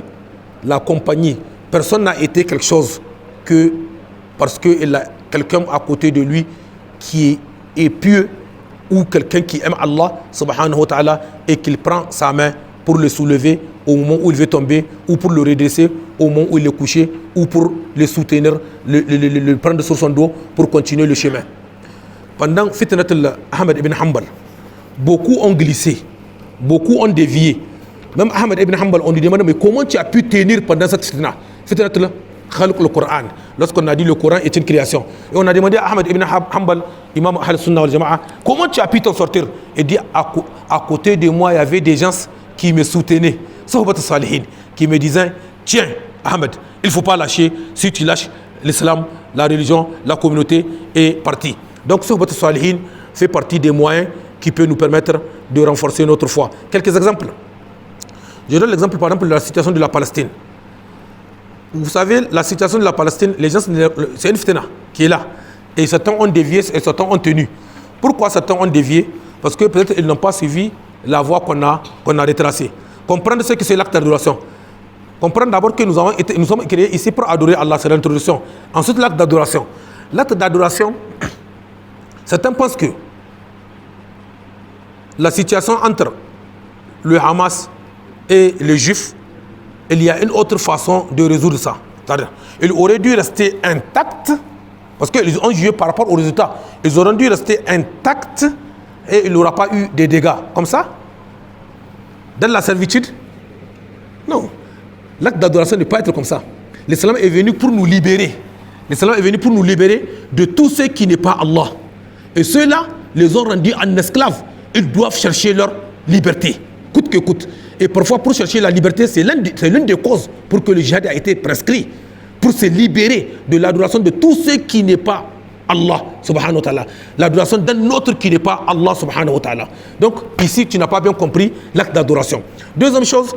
la compagnie, personne n'a été quelque chose que parce qu'il quelqu'un à côté de lui qui est pieux ou quelqu'un qui aime Allah subhanahu wa ta'ala et qu'il prend sa main pour le soulever au moment où il veut tomber ou pour le redresser au moment où il est couché ou pour le soutenir, le prendre sur son dos pour continuer le chemin. Pendant Fitnatul Ahmad ibn Hanbal, beaucoup ont glissé, beaucoup ont dévié. Même Ahmad ibn Hanbal, on lui demande mais comment tu as pu tenir pendant cette fitna? Fitnatul Khalq le Coran, lorsqu'on a dit le Coran est une création. Et on a demandé à Ahmad ibn Hanbal, imam Ahl-Sunnah wal Jama'a, comment tu as pu t'en sortir? Et dit à côté de moi, il y avait des gens qui me soutenaient, Sahabat Salihin, qui me disaient tiens, Ahmed, il ne faut pas lâcher. Si tu lâches, l'islam, la religion, la communauté est partie. Donc, Sahabat Salihin fait partie des moyens qui peuvent nous permettre de renforcer notre foi. Quelques exemples. Je donne l'exemple, par exemple, de la situation de la Palestine. Vous savez, la situation de la Palestine, les gens, c'est une fitna qui est là. Et certains ont dévié et certains ont tenu. Pourquoi certains ont dévié? Parce que peut-être ils n'ont pas suivi la voie qu'on a retracée. Comprendre ce que c'est l'acte d'adoration. Comprendre d'abord que nous sommes créés ici pour adorer Allah, c'est l'introduction. Ensuite, l'acte d'adoration. L'acte d'adoration, certains pensent que la situation entre le Hamas et les Juifs, il y a une autre façon de résoudre ça. C'est-à-dire, il aurait dû rester intact, parce qu'ils ont joué par rapport aux résultats. Ils auraient dû rester intacts et il n'y aura pas eu de dégâts. Comme ça? Dans la servitude? Non. L'acte d'adoration ne peut pas être comme ça. L'islam est venu pour nous libérer. L'islam est venu pour nous libérer de tout ce qui n'est pas Allah. Et ceux-là les ont rendus en esclaves. Ils doivent chercher leur liberté, coûte que coûte. Et parfois, pour chercher la liberté, c'est l'une des causes pour que le djihad a été prescrit. Pour se libérer de l'adoration de tout ce qui n'est pas Allah subhanahu wa ta'ala. L'adoration d'un autre qui n'est pas Allah subhanahu wa ta'ala. Donc, ici, tu n'as pas bien compris l'acte d'adoration. Deuxième chose,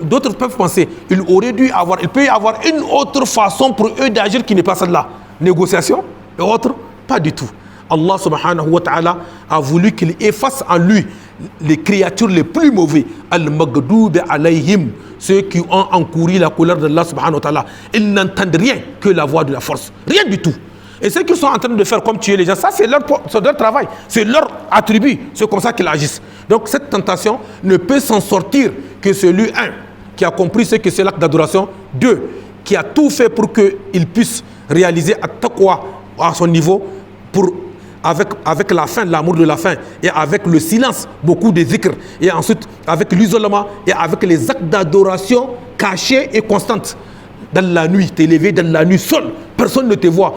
d'autres peuvent penser, il peut y avoir une autre façon pour eux d'agir qui n'est pas celle-là. Négociation et autres, pas du tout. Allah subhanahu wa ta'ala a voulu qu'il efface en lui les créatures les plus mauvais, al-maghdoub alayhim, ceux qui ont encouru la colère d'Allah subhanahu wa ta'ala. Ils n'entendent rien que la voix de la force, rien du tout. Et ce qu'ils sont en train de faire comme tuer les gens, ça c'est leur travail, c'est leur attribut, c'est comme ça qu'ils agissent. Donc cette tentation ne peut s'en sortir que celui, un, qui a compris ce que c'est l'acte d'adoration, deux, qui a tout fait pour qu'il puisse réaliser at-taqwa à son niveau, avec la faim, l'amour de la faim, et avec le silence, beaucoup de zikr, et ensuite avec l'isolement, et avec les actes d'adoration cachés et constantes. Dans la nuit, tu es levé dans la nuit seul, personne ne te voit,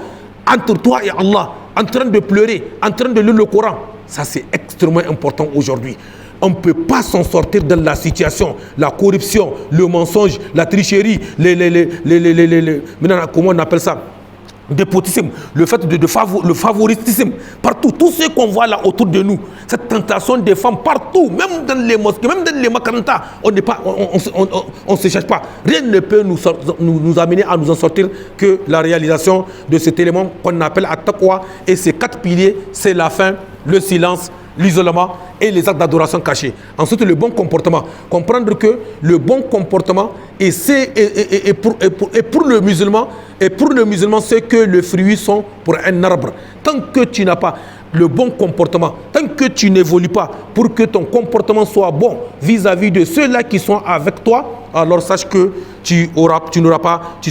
entre toi et Allah, en train de pleurer, en train de lire le Coran. Ça c'est extrêmement important aujourd'hui. On ne peut pas s'en sortir dans la situation, la corruption, le mensonge, la tricherie, comment on appelle ça, dépotisme, le fait le favoritisme, partout, tout ce qu'on voit là autour de nous, cette tentation des femmes partout, même dans les mosquées, même dans les makaranta, on ne se cherche pas. Rien ne peut nous amener à nous en sortir que la réalisation de cet élément qu'on appelle at-taqwa, et ces quatre piliers, c'est la faim, le silence, l'isolement et les actes d'adoration cachés. Ensuite, le bon comportement. Comprendre que le bon comportement est pour le musulman, c'est que les fruits sont pour un arbre. Tant que tu n'as pas le bon comportement, tant que tu n'évolues pas pour que ton comportement soit bon vis-à-vis de ceux-là qui sont avec toi, alors sache que tu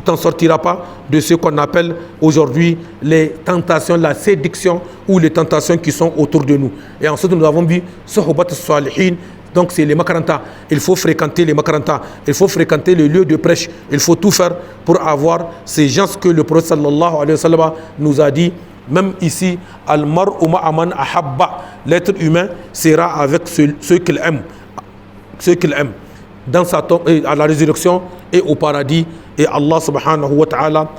t'en sortiras pas de ce qu'on appelle aujourd'hui les tentations, la séduction ou les tentations qui sont autour de nous. Et ensuite, nous avons vu Sahabat Salihin. Donc c'est les makaranta, il faut fréquenter les makaranta, il faut fréquenter le lieu de prêche, il faut tout faire pour avoir ces gens que le prophète sallallahu alayhi wa sallam nous a dit. Même ici, al-mar'u ma'aman ahabba, l'être humain sera avec ceux qu'il aime, dans sa tombe, à la résurrection et au paradis. Et Allah subhanahu wa ta'ala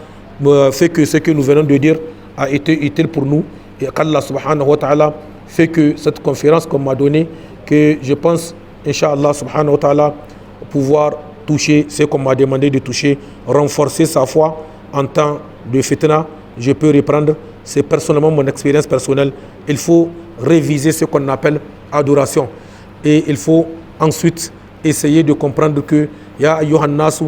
fait que ce que nous venons de dire a été utile pour nous, et qu'Allah subhanahu wa ta'ala fait que cette conférence qu'on m'a donnée, que je pense, Inch'Allah subhanahu wa ta'ala, pouvoir toucher ce qu'on m'a demandé de toucher, renforcer sa foi en temps de fitna. Je peux reprendre, c'est personnellement mon expérience personnelle. Il faut réviser ce qu'on appelle adoration. Et il faut ensuite essayer de comprendre que Ya ayyuhan nasu,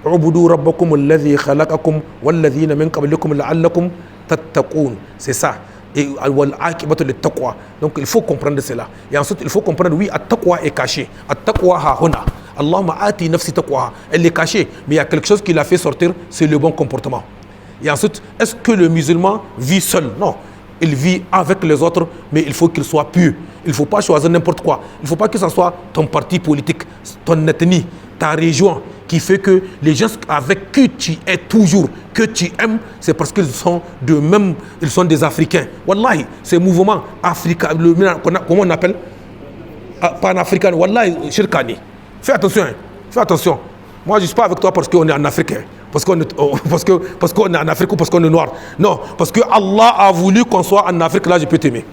ubudu rabbakum alladhi khalaqakum walladhina min qablikum la'allakum tattaqoun. C'est ça. Et donc il faut comprendre cela. Et ensuite il faut comprendre, oui, at-taqwa est caché. At-taqwa ha-huna. Allahumma ati nafsi taqwa. Elle est cachée, mais il y a quelque chose qui l'a fait sortir, c'est le bon comportement. Et ensuite, est-ce que le musulman vit seul? Non. Il vit avec les autres, mais il faut qu'il soit pieux. Il ne faut pas choisir n'importe quoi. Il ne faut pas que ce soit ton parti politique, ton ethnie, ta région, qui fait que les gens avec qui tu es toujours, que tu aimes, c'est parce qu'ils sont de même, ils sont des Africains. Wallahi, ces mouvements africains, comment on appelle? Pan-africain, Wallahi, Shirkani. Fais attention, hein. Fais attention. Moi, je ne suis pas avec toi parce qu'on est en Afrique. Parce qu'on est en Afrique ou parce qu'on est noir. Non, parce que Allah a voulu qu'on soit en Afrique, là je peux t'aimer.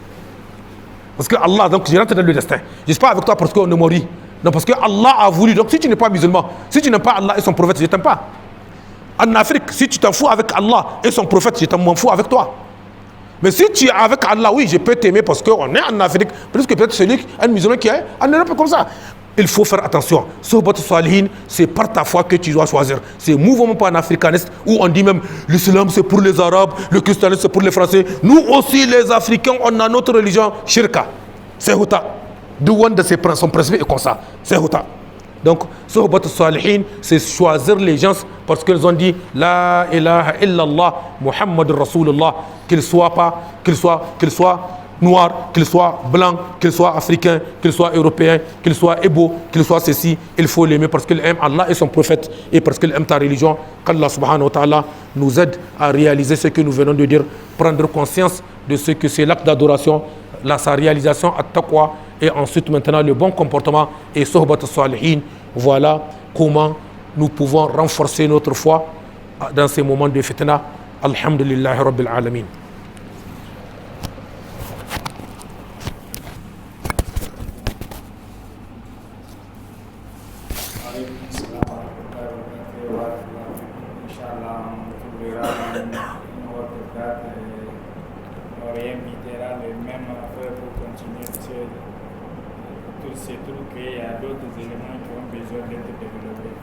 Parce que Allah, donc je rentre dans le destin. Je ne suis pas avec toi parce qu'on est mort. Non, parce que Allah a voulu. Donc si tu n'es pas musulman, si tu n'aimes pas Allah et son prophète, je ne t'aime pas. En Afrique, si tu t'en fous avec Allah et son prophète, je m'en fous avec toi. Mais si tu es avec Allah, oui, je peux t'aimer parce qu'on est en Afrique, plus que peut-être celui, un musulman qui est en Europe comme ça. Il faut faire attention. Sohbat Salihin, c'est par ta foi que tu dois choisir. C'est mouvement panafricaniste où on dit même l'islam c'est pour les Arabes, le christianisme c'est pour les Français. Nous aussi les Africains, on a notre religion, Shirka. C'est Houta. D'où de son principe est comme ça. C'est Houta. Donc, Sohbat Salihin, c'est choisir les gens parce qu'ils ont dit La ilaha illallah Muhammad Rasulullah, qu'ils soient noir, qu'il soit blanc, qu'il soit africain, qu'il soit européen, qu'il soit hébeau, qu'il soit ceci, il faut l'aimer parce qu'il aime Allah et son prophète et parce qu'il aime ta religion. Qu'Allah subhanahu wa ta'ala nous aide à réaliser ce que nous venons de dire, prendre conscience de ce que c'est l'acte d'adoration, sa réalisation à taqwa et ensuite maintenant le bon comportement et sohbat salihin. Voilà comment nous pouvons renforcer notre foi dans ces moments de fitna. Alhamdulillah Rabbil Alamin. C'est tout qu'il y a d'autres éléments qui ont besoin d'être développés.